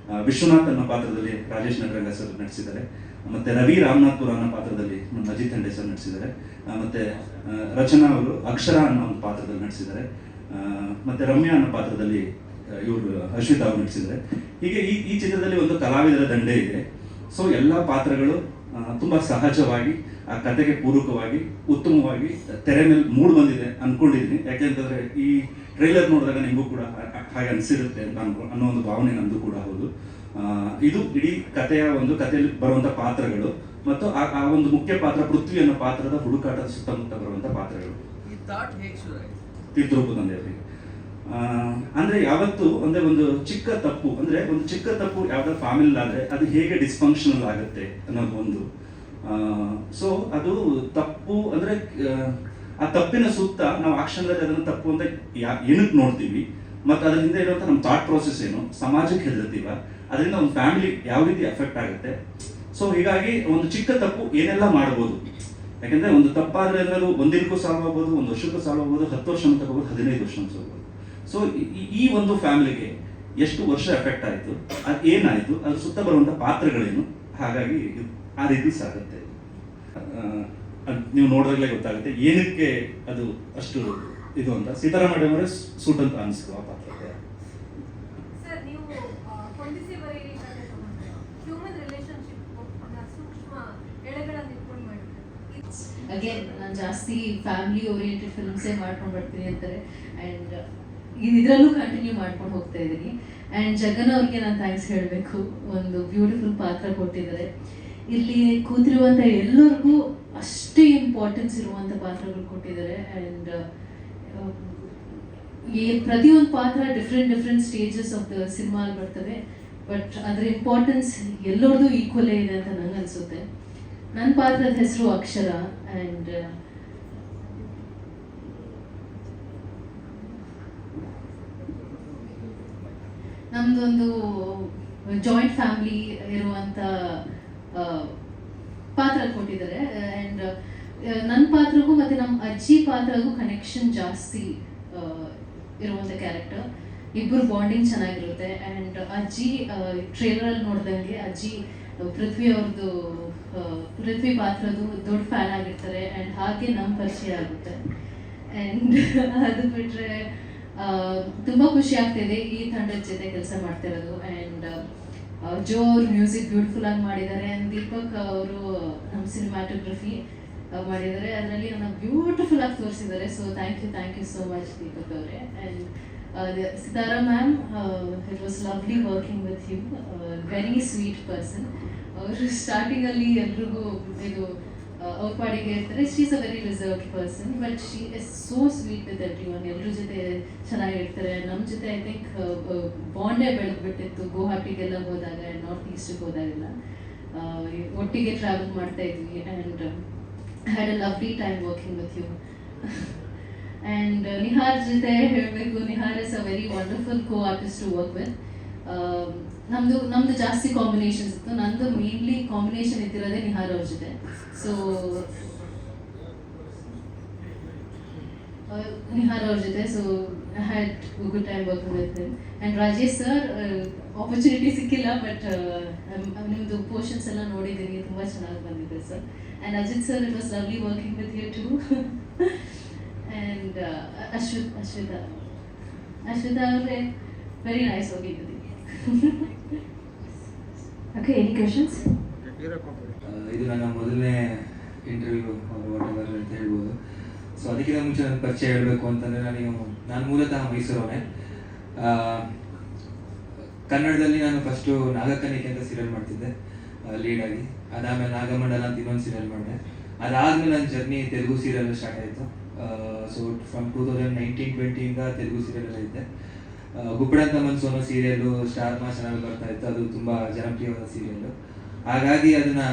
ವಿಶ್ವನಾಥ್ ಅನ್ನೋ ಪಾತ್ರದಲ್ಲಿ ರಾಜೇಶ್ ನಗರಂಗ ಸರ್ ನಟಿಸಿದ್ದಾರೆ. ಮತ್ತು ರವಿ ರಾಮನಾಥ್ಪುರ ಅನ್ನೋ ಪಾತ್ರದಲ್ಲಿ ನಮ್ಮ ಅಜಿತ್ ಹಂಡೆ ಸರ್ ನಟಿಸಿದ್ದಾರೆ. ಮತ್ತು ರಚನಾ ಅವರು ಅಕ್ಷರ ಅನ್ನೋ ಒಂದು ಪಾತ್ರದಲ್ಲಿ ನಟಿಸಿದ್ದಾರೆ. ಮತ್ತು ರಮ್ಯಾ ಅನ್ನೋ ಪಾತ್ರದಲ್ಲಿ ಇವರು ಅಶ್ವಿತಾ ಅವರು ನಟಿಸಿದ್ದಾರೆ. ಹೀಗೆ ಈ ಚಿತ್ರದಲ್ಲಿ ಒಂದು ಕಲಾವಿದರ ದಂಡೆ ಇದೆ. ಸೊ ಎಲ್ಲ ಪಾತ್ರಗಳು ತುಂಬ ಸಹಜವಾಗಿ ಆ ಕತೆಗೆ ಪೂರಕವಾಗಿ ಉತ್ತಮವಾಗಿ ತೆರೆ ಮೇಲೆ ಮೂಡ್ ಬಂದಿದೆ ಅನ್ಕೊಂಡಿದ್ದೀನಿ. ಯಾಕೆಂತಂದರೆ ಈ ಟ್ರೈಲರ್ ನೋಡಿದಾಗ ನಿಮಗೂ ಕೂಡ ಹಾಗೆ ಅನಿಸಿರುತ್ತೆ ಅಂತ ಅನ್ನೋ ಒಂದು ಭಾವನೆ ನಂದು ಕೂಡ ಹೌದು. ಇದು ಇಡೀ ಕಥೆಯಲ್ಲಿ ಬರುವಂಥ ಪಾತ್ರಗಳು ಮತ್ತು ಆ ಒಂದು ಮುಖ್ಯ ಪಾತ್ರ ಪೃಥ್ವಿ ಅನ್ನೋ ಪಾತ್ರದ ಹುಡುಕಾಟದ ಸುತ್ತಮುತ್ತ ಬರುವಂಥ ಪಾತ್ರಗಳು. ತೀರ್ಥರೂಪ ತಂದೆಯವರಿಗೆ ಅಂದ್ರೆ ಯಾವತ್ತು ಒಂದು ಚಿಕ್ಕ ತಪ್ಪು ಯಾವ್ದಾದ್ರು ಫ್ಯಾಮಿಲಿ ಆದ್ರೆ ಅದು ಹೇಗೆ ಡಿಸ್ಫಂಕ್ಷನಲ್ ಆಗುತ್ತೆ ಅನ್ನೋದು ಒಂದು. ಸೊ ಅದು ತಪ್ಪು ಅಂದ್ರೆ ಆ ತಪ್ಪಿನ ಸುತ್ತ ನಾವು ಆಕ್ಷನ್ದಲ್ಲಿ ಅದನ್ನು ತಪ್ಪು ಅಂತ ಏನಕ್ಕೆ ನೋಡ್ತೀವಿ ಮತ್ತು ಅದರ ಹಿಂದೆ ಇರುವಂಥ ನಮ್ಮ ಥಾಟ್ ಪ್ರೋಸೆಸ್ ಏನು, ಸಮಾಜಕ್ಕೆ ಹೆದರ್ತೀವ, ಅದರಿಂದ ಒಂದು ಫ್ಯಾಮಿಲಿ ಯಾವ ರೀತಿ ಎಫೆಕ್ಟ್ ಆಗುತ್ತೆ. ಸೊ ಹೀಗಾಗಿ ಒಂದು ಚಿಕ್ಕ ತಪ್ಪು ಏನೆಲ್ಲ ಮಾಡ್ಬೋದು. ಯಾಕಂದ್ರೆ ಒಂದು ತಪ್ಪಾದ್ರೆ ಅನ್ನೋದು ಒಂದಿನಕ್ಕೂ ಸಾಲ್ವ್ ಆಗ್ಬೋದು, ಒಂದು ವರ್ಷಕ್ಕೂ ಸಾಲ್ವ್ ಆಗ್ಬೋದು, 10 ವರ್ಷ ಅಂತ ಹೋಗ್ಬೋದು, 15 ವರ್ಷ ಅಂತ ಹೋಗ್ಬೋದು. ಸೊ ಈ ಒಂದು ಫ್ಯಾಮಿಲಿಗೆ ಎಷ್ಟು ವರ್ಷ ಎಫೆಕ್ಟ್ ಆಯಿತು, ಅದು ಏನಾಯಿತು, ಅದ್ರ ಸುತ್ತ ಬರುವಂಥ ಪಾತ್ರಗಳೇನು, ಹಾಗಾಗಿ ಆ ರೀತಿ ಸಾಗುತ್ತೆ. ನೀವು ನೋಡಿದಾಗಲೇ ಗೊತ್ತಾಗುತ್ತೆ ಏನಕ್ಕೆ ಅದು ಅಷ್ಟು ಇದು ಅಂತ. ಸೀತಾರಾಮ ಮೇಡಮ್ ಅವರೇ ಸೂಟ್ ಅಂತ ಅನಿಸ್ತು ಆ ಪಾತ್ರಕ್ಕೆ. ಸರ್, ನೀವು ಹೊಂದಿಸಿ ಬರೀರಿ ಹ್ಯೂಮನ್ ರಿಲೇಶನ್ಶಿಪ್ ಸೂಕ್ಷ್ಮ ಎಳೆಗಳನ್ನು ಇಟ್ಕೊಂಡು ಮಾಡಿದ್ರೆ ಅಗೇನ್ ನಾನು ಜಾಸ್ತಿ ಫ್ಯಾಮಿಲಿ ಓರಿಯೆಂಟೆಡ್ ಫಿಲ್ಮ್ಸೇ ಮಾಡ್ಕೊಂಡು ಬರ್ತೀನಿ ಅಂತಾರೆ. ಆ್ಯಂಡ್ ಇದರಲ್ಲೂ ಕಂಟಿನ್ಯೂ ಮಾಡ್ಕೊಂಡು ಹೋಗ್ತಾ ಇದ್ದೀನಿ. ಆ್ಯಂಡ್ ಜಗನ್ ಅವ್ರಿಗೆ ನಾನು ಥ್ಯಾಂಕ್ಸ್ ಹೇಳಬೇಕು, ಒಂದು ಬ್ಯೂಟಿಫುಲ್ ಪಾತ್ರ ಕೊಟ್ಟಿದ್ದಾರೆ. ಇಲ್ಲಿ ಕೂತಿರುವಂಥ ಎಲ್ಲರಿಗೂ ಅಷ್ಟೇ ಇಂಪಾರ್ಟೆನ್ಸ್ ಇರುವಂಥ ಪಾತ್ರಗಳು ಕೊಟ್ಟಿದ್ದಾರೆ. ಆ್ಯಂಡ್ ಪ್ರತಿಯೊಂದು ಪಾತ್ರ ಡಿಫ್ರೆಂಟ್ ಸ್ಟೇಜಸ್ ಆಫ್ ದ ಸಿನಿಮಾಲ್ಲಿ ಬರ್ತವೆ. ಬಟ್ ಅದರ ಇಂಪಾರ್ಟೆನ್ಸ್ ಎಲ್ಲರದು ಈಕ್ವಲೇ ಇದೆ ಅಂತ ನಂಗೆ ಅನಿಸುತ್ತೆ. ನನ್ನ ಪಾತ್ರದ ಹೆಸರು ಅಕ್ಷರ. ಆ್ಯಂಡ್ ನಮ್ದೊಂದು ಜಾಯಿಂಟ್ ಫ್ಯಾಮಿಲಿ ಇರುವಂಥ ಪಾತ್ರ ಕೊಟ್ಟಿದ್ದಾರೆ. ಆ್ಯಂಡ್ ನನ್ನ ಪಾತ್ರಗೂ ಮತ್ತು ನಮ್ಮ ಅಜ್ಜಿ ಪಾತ್ರಗೂ ಕನೆಕ್ಷನ್ ಜಾಸ್ತಿ ಇರುವಂಥ ಕ್ಯಾರೆಕ್ಟರ್. ಇಬ್ಬರು ಬಾಂಡಿಂಗ್ ಚೆನ್ನಾಗಿರುತ್ತೆ. ಆ್ಯಂಡ್ ಅಜ್ಜಿ ಟ್ರೇಲರಲ್ಲಿ ನೋಡ್ದಂಗೆ ಅಜ್ಜಿ ಪೃಥ್ವಿ ಪಾತ್ರದ್ದು ದೊಡ್ಡ ಫ್ಯಾನ್ ಆಗಿರ್ತಾರೆ. ಆ್ಯಂಡ್ ಹಾಗೆ ನಮ್ಮ ಪರಿಚಯ ಆಗುತ್ತೆ. ಆ್ಯಂಡ್ ಅದು ಬಿಟ್ಟರೆ ತುಂಬ ಖುಷಿ ಆಗ್ತಿದೆ ಈ ತಂಡದ ಜೊತೆ ಕೆಲಸ ಮಾಡ್ತಿರೋದು. ಆ್ಯಂಡ್ ಜೋ ಅವರು ಮ್ಯೂಸಿಕ್ ಬ್ಯೂಟಿಫುಲ್ ಆಗಿ ಮಾಡಿದ್ದಾರೆ. ಆ್ಯಂಡ್ ದೀಪಕ್ ಅವರು ನಮ್ಮ ಸಿನಿಮಾಟೋಗ್ರಫಿ ಮಾಡಿದ್ದಾರೆ. ಅದರಲ್ಲಿ ನನ್ನ ಬ್ಯೂಟಿಫುಲ್ ಆಗಿ ತೋರಿಸಿದ್ದಾರೆ. So thank you so much Deepak ಅವರೇ. And Sitara ma'am, it was lovely working with you. Very sweet person. ಅವರು ಸ್ಟಾರ್ಟಿಂಗಲ್ಲಿ ಎಲ್ರಿಗೂ ಇದು ಅವ್ರ ಪಾಡಿಗೆ ಇರ್ತಾರೆ. She is a very reserved person, but she is so sweet with everyone. ಎಲ್ಲರ ಜೊತೆ ಚೆನ್ನಾಗಿರ್ತಾರೆ. ನಮ್ಮ ಜೊತೆ ಐ ಥಿಂಕ್ ಬಾಂಡೇ ಬೆಳೆದ್ಬಿಟ್ಟಿತ್ತು ಗುವಾಹಟಿಗೆಲ್ಲ ಹೋದಾಗ, ಆ್ಯಂಡ್ ನಾರ್ತ್ ಈಸ್ಟಿಗೆ ಹೋದಾಗೆಲ್ಲ ಒಟ್ಟಿಗೆ ಟ್ರಾವೆಲ್ ಮಾಡ್ತಾ ಇದ್ವಿ. And had a lovely time working with you. And Nihar ಜೊತೆ ಹೇಳಬೇಕು, Nihar is a very wonderful co artist to work with. ನಮ್ದು ಜಾಸ್ತಿ ಕಾಂಬಿನೇಷನ್ಸ್ ಇತ್ತು. ನಂದು ಮೇನ್ಲಿ ಕಾಂಬಿನೇಷನ್ ಇದ್ದಿರೋದೇ ನಿಹಾರ್ ಅವ್ರ ಜೊತೆ. ಸೊ ನಿಹಾರ್ ಅವ್ರ ಜೊತೆ I had good time working with him. And Rajesh sir, opportunity ಸಿಕ್ಕಿಲ್ಲ, ಬಟ್ ನಿಮ್ಮದು ಪೋರ್ಷನ್ಸ್ ಎಲ್ಲ ನೋಡಿದ್ದೀನಿ, ತುಂಬ ಚೆನ್ನಾಗಿ ಬಂದಿದೆ sir. And Ajith sir, it was lovely working with you too. And Ashwita ಅವರೇ, very nice working with you. Okay, any questions? ಇದು ನನ್ನ ಮೊದಲನೇ ಇಂಟರ್ವ್ಯೂ ವಾಟೆವರ್ ಅಂತ ಹೇಳ್ಬೋದು. ಸೊ ಅದಕ್ಕಿಂತ ಮುಂಚೆ ನನ್ನ ಪರಿಚಯ ಹೇಳಬೇಕು ಅಂತಂದರೆ, ನಾನು ಮೂಲತಃ ಮೈಸೂರವನೇ. ಕನ್ನಡದಲ್ಲಿ ನಾನು ಫಸ್ಟು ನಾಗಕನ್ನಿಕೆ ಅಂತ ಸೀರಿಯಲ್ ಮಾಡ್ತಿದ್ದೆ ಲೀಡಾಗಿ. ಅದಾದಮೇಲೆ ನಾಗಮಂಡಲ ಅಂತ ಇನ್ನೊಂದು ಸೀರಿಯಲ್ ಮಾಡಿದೆ. ಅದಾದಮೇಲೆ ನನ್ನ ಜರ್ನಿ ತೆಲುಗು ಸೀರಿಯಲ್ ಸ್ಟಾರ್ಟ್ ಆಯಿತು. ಸೊ ಫ್ರಮ್ 2019-20 ತೆಲುಗು ಸೀರಿಯಲ್ ಇದ್ದೆ. ಗುಪ್ಪಡಂತ ಮನ್ಸು ಅನ್ನೋ ಸೀರಿಯಲ್ಲು ಸ್ಟಾರ್ ಮಾ ಚಾನಲ್ ಬರ್ತಾ ಇತ್ತು. ಅದು ತುಂಬ ಜನಪ್ರಿಯವಾದ ಸೀರಿಯಲ್ಲು. ಹಾಗಾಗಿ ಅದನ್ನು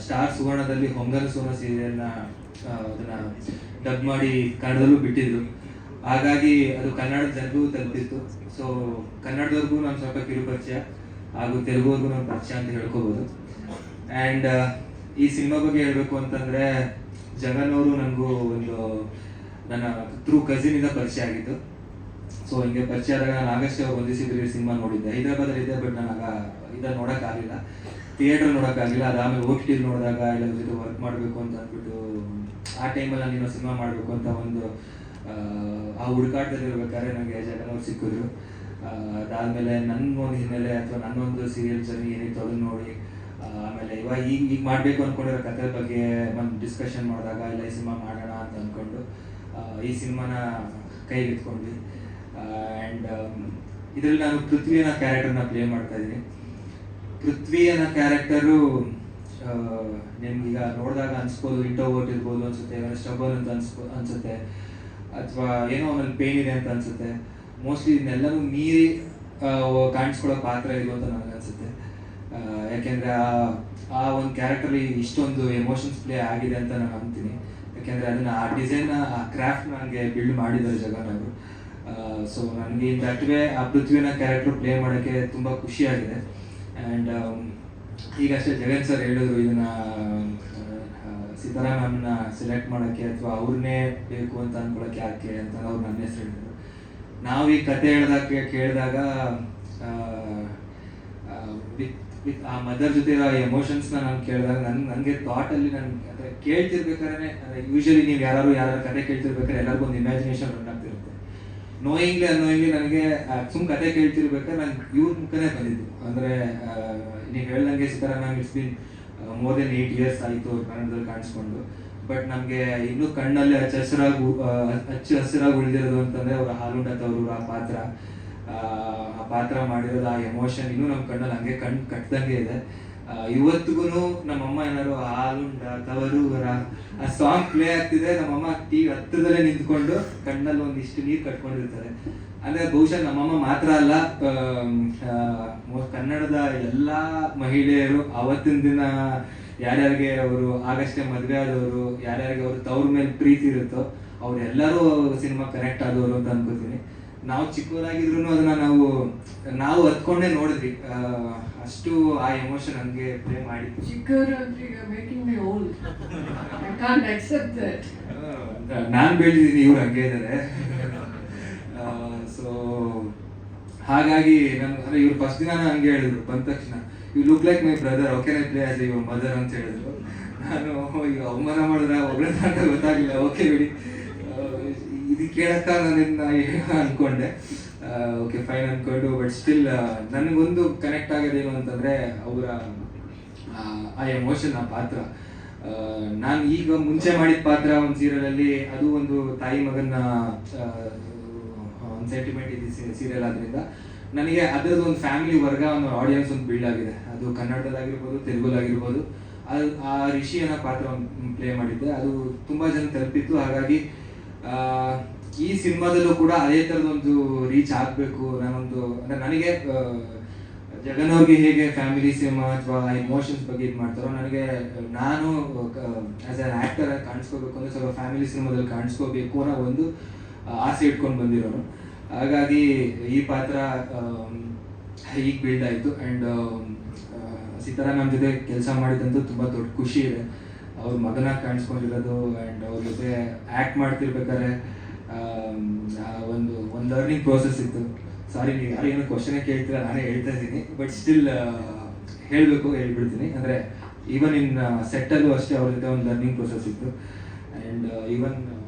ಸ್ಟಾರ್ ಸುವರ್ಣದಲ್ಲಿ ಹೊಂಗನಸು ಅನ್ನೋ ಸೀರಿಯಲ್ನ ಅದನ್ನು ಡಬ್ ಮಾಡಿ ಕನ್ನಡದಲ್ಲೂ ಬಿಟ್ಟಿದ್ರು. ಹಾಗಾಗಿ ಅದು ಕನ್ನಡದ ಜನರಿಗೂ ತಲುಪಿತ್ತು. ಸೊ ಕನ್ನಡದವ್ರಿಗೂ ನಾನು ಸ್ವಲ್ಪ ಕಿರುಪರಿಚಯ ಹಾಗೂ ತೆಲುಗುವರೆಗೂ ನಾನು ಪರಿಚಯ ಅಂತ ಹೇಳ್ಕೋಬೋದು. ಆ್ಯಂಡ್ ಈ ಸಿನಿಮಾ ಬಗ್ಗೆ ಹೇಳಬೇಕು ಅಂತಂದರೆ, ಜಗನ್ ಅವರು ನನಗೂ ಒಂದು ನನ್ನ ಥ್ರೂ ಕಸಿನಿಂದ ಪರಿಚಯ ಆಗಿತ್ತು. ಸೊ ಹಿಂಗೆ ಪರಿಚಯ ಆದಾಗ ನಾನು ಆಗಸ್ಟ್ ಹೊಂದಿಸಿ ಸಿನಿಮಾ ನೋಡಿದ್ದೆ. ಹೈದರಾಬಾದಲ್ಲಿ ಇದ್ದೆ, ಬಟ್ ನಾನು ಇದನ್ನು ನೋಡೋಕ್ಕಾಗಲಿಲ್ಲ. ಥಿಯೇಟರ್ ನೋಡೋಕ್ಕಾಗಿಲ್ಲ. ಅದಾದಮೇಲೆ OTT ನೋಡಿದಾಗ ಎಲ್ಲರ ಜೊತೆ ವರ್ಕ್ ಮಾಡಬೇಕು ಅಂತ ಅಂದ್ಬಿಟ್ಟು ಆ ಟೈಮಲ್ಲಿ ನಾನು ಸಿನಿಮಾ ಮಾಡಬೇಕು ಅಂತ ಒಂದು ಆ ಹುಡುಕಾಟದಲ್ಲಿ ಇರ್ಬೇಕಾದ್ರೆ ನನಗೆ ಜಗನ್ ಅವ್ರು ಸಿಕ್ಕಿದ್ರು. ಅದಾದಮೇಲೆ ನನ್ನ ಒಂದು ಹಿನ್ನೆಲೆ ಅಥವಾ ನನ್ನೊಂದು ಸೀರಿಯಲ್ ಜರ್ನಿ ಏನಿತ್ತು ಅದನ್ನು ನೋಡಿ ಆಮೇಲೆ ಇವಾಗ ಈಗ ಮಾಡಬೇಕು ಅಂದ್ಕೊಂಡಿರೋ ಕಥೆ ಬಗ್ಗೆ ಒಂದು ಡಿಸ್ಕಷನ್ ಮಾಡಿದಾಗ ಇಲ್ಲ ಈ ಸಿನಿಮಾ ಮಾಡೋಣ ಅಂತ ಅಂದ್ಕೊಂಡು ಈ ಸಿನಿಮಾನ ಕೈಗೆತ್ಕೊಂಡ್ವಿ. ಆ್ಯಂಡ್ ಇದರಲ್ಲಿ ನಾನು ಪೃಥ್ವಿ ಅನ್ನೋ ಕ್ಯಾರೆಕ್ಟರ್ನ ಪ್ಲೇ ಮಾಡ್ತಾ ಇದ್ದೀನಿ. ಪೃಥ್ವಿ ಅನ್ನೋ ಕ್ಯಾರೆಕ್ಟರು ನಿಮ್ಗೀಗ ನೋಡಿದಾಗ ಅನ್ಸ್ಬೋದು ಇಂಟ್ರೋವರ್ಟ್ ಇರ್ಬೋದು ಅನ್ಸುತ್ತೆ, ಸ್ಟಬಲ್ ಅಂತ ಅನ್ಸುತ್ತೆ, ಅಥವಾ ಏನೋ ಅವನಲ್ಲಿ ಪೇನ್ ಇದೆ ಅಂತ ಅನ್ಸುತ್ತೆ. ಮೋಸ್ಟ್ಲಿ ಇದನ್ನೆಲ್ಲನೂ ಮೀರಿ ಕಾಣಿಸ್ಕೊಳ್ಳೋ ಪಾತ್ರ ಇದು ಅಂತ ನನಗೆ ಅನ್ಸುತ್ತೆ. ಯಾಕೆಂದರೆ ಆ ಒಂದು ಕ್ಯಾರೆಕ್ಟರ್ಲಿ ಇಷ್ಟೊಂದು ಎಮೋಷನ್ಸ್ ಪ್ಲೇ ಆಗಿದೆ ಅಂತ ನಾನು ಅಂತೀನಿ. ಯಾಕೆಂದರೆ ಅದನ್ನು ಆ ಡಿಸೈನ್ ಆ ಕ್ರಾಫ್ಟ್ ನನಗೆ ಬಿಲ್ಡ್ ಮಾಡಿದ್ದಾರೆ ಜಗನ್ ಅವರು. ಸೊ ನನಗೆ ದಟ್ವೇ ಆ ಪೃಥ್ವಿನ ಕ್ಯಾರೆಕ್ಟರ್ ಪ್ಲೇ ಮಾಡೋಕ್ಕೆ ತುಂಬ ಖುಷಿಯಾಗಿದೆ. ಆ್ಯಂಡ್ ಈಗಷ್ಟೇ ಜಗನ್ ಸರ್ ಹೇಳಿದ್ರು ಇದನ್ನು ಸಿತಾರಾ ಮ್ಯಾಮ್ನ ಸೆಲೆಕ್ಟ್ ಮಾಡೋಕ್ಕೆ ಅಥವಾ ಅವ್ರನ್ನೇ ಬೇಕು ಅಂತ ಅಂದ್ಕೊಳ್ಳೋಕ್ಕೆ ಯಾಕೆ ಅಂತ ಅವ್ರು ನನ್ನ ಹೆಸರು ಹೇಳಿದ್ರು. ನಾವು ಈ ಕತೆ ಕೇಳಿದಾಗ ವಿತ್ ಆ ಮದರ್ ಜೊತೆ ಇರೋ ಎಮೋಷನ್ಸ್ನ ನಾನು ಕೇಳಿದಾಗ ನನಗೆ ಥಾಟಲ್ಲಿ ನಾನು ಅಂದರೆ ಕೇಳ್ತಿರ್ಬೇಕಾದ್ರೆ ಯೂಶಲಿ ನೀವು ಯಾರು ಕತೆ ಕೇಳ್ತಿರ್ಬೇಕಾದ್ರೆ ಎಲ್ಲರಿಗೂ ಒಂದು ಇಮ್ಯಾಜಿನೇಷನ್ ರನ್ ಆಗ್ತಿರುತ್ತೆ. ನೋಯಿಂಗ್ಲಿ ನನಗೆ ಕತೆ ಕೇಳ್ತಿರ್ಬೇಕಾದ್ರೆ ನಾನು ಇವ್ರ ಮುಖನೇ ಬಂದಿದ್ದು. ಅಂದರೆ ನೀವು ಹೇಳ್ದಂಗೆ Sitara ma'am it's been more than 8 years ಆಯಿತು ಅವ್ರು ಕನ್ನಡದಲ್ಲಿ ಕಾಣಿಸ್ಕೊಂಡು. ಬಟ್ ನಮಗೆ ಇನ್ನೂ ಕಣ್ಣಲ್ಲಿ ಹಚ್ಚ ಹಸಿರಾಗಿ ಉಳಿದಿರೋದು ಅಂತಂದರೆ ಅವರ ಹಾಲುಂಡ ತವರು ಆ ಪಾತ್ರ ಮಾಡಿರೋದು ಆ ಎಮೋಷನ್ ಇನ್ನೂ ನಮ್ಮ ಕಣ್ಣಲ್ಲಿ ಹಂಗೆ ಕಟ್ಟದಂಗೆ ಇದೆ. ಇವತ್ತಿಗೂ ನಮ್ಮಮ್ಮ ಏನಾದ್ರು ಹಾಲುಂಡ ತವರೂರ ಆ ಸಾಂಗ್ ಪ್ಲೇ ಆಗ್ತಿದೆ, ನಮ್ಮಮ್ಮ TV ಹತ್ತಿರದಲ್ಲೇ ನಿಂತ್ಕೊಂಡು ಕಣ್ಣಲ್ಲಿ ಒಂದಿಷ್ಟು ನೀರು ಕಟ್ಕೊಂಡಿರ್ತಾರೆ. ಅಂದರೆ ಬಹುಶಃ ನಮ್ಮಮ್ಮ ಮಾತ್ರ ಅಲ್ಲ, ಕನ್ನಡದ ಎಲ್ಲ ಮಹಿಳೆಯರು ಅವತ್ತಿನ ದಿನ ಯಾರ್ಯಾರಿಗೆ ಅವರು ಆಗಷ್ಟೇ ಮದುವೆ ಆದವರು, ಯಾರ್ಯಾರಿಗೆ ಅವರು ತವ್ರ ಮೇಲೆ ಪ್ರೀತಿ ಇರುತ್ತೋ ಅವರೆಲ್ಲರೂ ಸಿನಿಮಾ ಕನೆಕ್ಟ್ ಆದವರು ಅಂತ ಅನ್ಕೋತೀನಿ. ನಾವು ಚಿಕ್ಕವರಾಗಿದ್ರು ಅದನ್ನ ನಾವು ಹತ್ಕೊಂಡೇ ನೋಡಿದ್ವಿ. ಅಷ್ಟು ಆ ಎಮೋಷನ್ ಹಂಗೆ ಪ್ಲೇ ಮಾಡಿ. ನಾನು ಬೆಳೆದಿದ್ದೀನಿ, ಇವ್ರು ಹಂಗೆ ಇದ್ದಾರೆ. ಸೊ ಹಾಗಾಗಿ ಅಂದ್ರೆ ಇವ್ರು ಫಸ್ಟ್ ದಿನ ಹಂಗೆ ಹೇಳಿದ್ರು ಬಂದ ತಕ್ಷಣ, you look like my brother, okay I play as your mother ಅಂತ ಹೇಳಿದ್ರು. ನಾನು ಈಗ ಅವಮಾನ ಮಾಡಿದ್ರೆ ಒಬ್ಬರನ್ನ ಅಂತ ಗೊತ್ತಾಗಲಿಲ್ಲ. ಓಕೆ ಬಿಡಿ, ಇದು ಕೇಳಕ್ಕ ನಾನು ಅನ್ಕೊಂಡೆ. ಓಕೆ ಫೈನ್ ಅನ್ಕೊಂಡು. ಬಟ್ ಸ್ಟಿಲ್ ನನಗೊಂದು ಕನೆಕ್ಟ್ ಆಗೋದೇನು ಅಂತಂದರೆ ಅವರ ಆ ಎಮೋಷನ್, ಆ ಪಾತ್ರ. ನಾನು ಈಗ ಮುಂಚೆ ಮಾಡಿದ ಪಾತ್ರ ಒಂದು ಸೀರಿಯಲಲ್ಲಿ, ಅದು ಒಂದು ತಾಯಿ ಮಗನ ಒಂದು ಸೆಂಟಿಮೆಂಟ್ ಇದೆ ಸೀರಿಯಲ್. ಆದ್ದರಿಂದ ನನಗೆ ಅದರದ್ದು ಒಂದು ಫ್ಯಾಮಿಲಿ ವರ್ಗ, ಒಂದು ಆಡಿಯನ್ಸ್ ಒಂದು ಬಿಲ್ಡ್ ಆಗಿದೆ. ಅದು ಕನ್ನಡದಲ್ಲಾಗಿರ್ಬೋದು, ತೆಲುಗುಲಾಗಿರ್ಬೋದು. ಆ ರಿಷಿ ಅನ್ನೋ ಪಾತ್ರ ಒಂದು ಪ್ಲೇ ಮಾಡಿದ್ದೆ, ಅದು ತುಂಬ ಜನ ತಲುಪಿತ್ತು. ಹಾಗಾಗಿ ಈ ಸಿನಿಮಾದಲ್ಲೂ ಕೂಡ ಅದೇ ಥರದೊಂದು ರೀಚ್ ಆಗಬೇಕು. ಅಂದರೆ ನನಗೆ ಜಗನ್ ಅವ್ರಿಗೆ ಹೇಗೆ ಫ್ಯಾಮಿಲಿ ಸಿನಿಮಾ ಅಥವಾ ಇಮೋಷನ್ಸ್ ಬಗ್ಗೆ ಇದು ಮಾಡ್ತಾರೋ, ನನಗೆ ನಾನು ಆ್ಯಸ್ ಆನ್ ಆ್ಯಕ್ಟರ್ ಕಾಣಿಸ್ಕೋಬೇಕು ಅಂದರೆ ಸ್ವಲ್ಪ ಫ್ಯಾಮಿಲಿ ಸಿನಿಮಾದಲ್ಲಿ ಕಾಣಿಸ್ಕೋಬೇಕು ಅನ್ನೋ ಒಂದು ಆಸೆ ಇಟ್ಕೊಂಡು ಬಂದಿರೋನು. ಹಾಗಾಗಿ ಈ ಪಾತ್ರ ಈಗ ಬಿಲ್ಡ್ ಆಯಿತು. ಆ್ಯಂಡ್ ಸಿತಾರಾ ಮ್ಯಾಮ್ ಜೊತೆ ಕೆಲಸ ಮಾಡಿದಂತೂ ತುಂಬ ದೊಡ್ಡ ಖುಷಿ ಇದೆ. ಅವ್ರ ಮಗನಾಗಿ ಕಾಣಿಸ್ಕೊಂಡಿರೋದು ಆ್ಯಂಡ್ ಅವ್ರ ಜೊತೆ ಆ್ಯಕ್ಟ್ ಮಾಡ್ತಿರ್ಬೇಕಾದ್ರೆ ಒಂದು ಲರ್ನಿಂಗ್ ಪ್ರೋಸೆಸ್ ಇತ್ತು. ಸಾರಿ, ನೀವು ಯಾರು ಏನೋ ಕ್ವಶನೇ ಕೇಳ್ತೀರ, ನಾನೇ ಹೇಳ್ತಾ ಇದ್ದೀನಿ. ಬಟ್ ಸ್ಟಿಲ್ ಹೇಳ್ಬಿಡ್ತೀನಿ. ಅಂದರೆ ಈವನ್ ಇನ್ ಸೆಟ್ಟಲ್ಲೂ ಅಷ್ಟೇ ಅವ್ರ ಜೊತೆ ಒಂದು ಲರ್ನಿಂಗ್ ಪ್ರೋಸೆಸ್ ಇತ್ತು. ಆ್ಯಂಡ್ ಈವನ್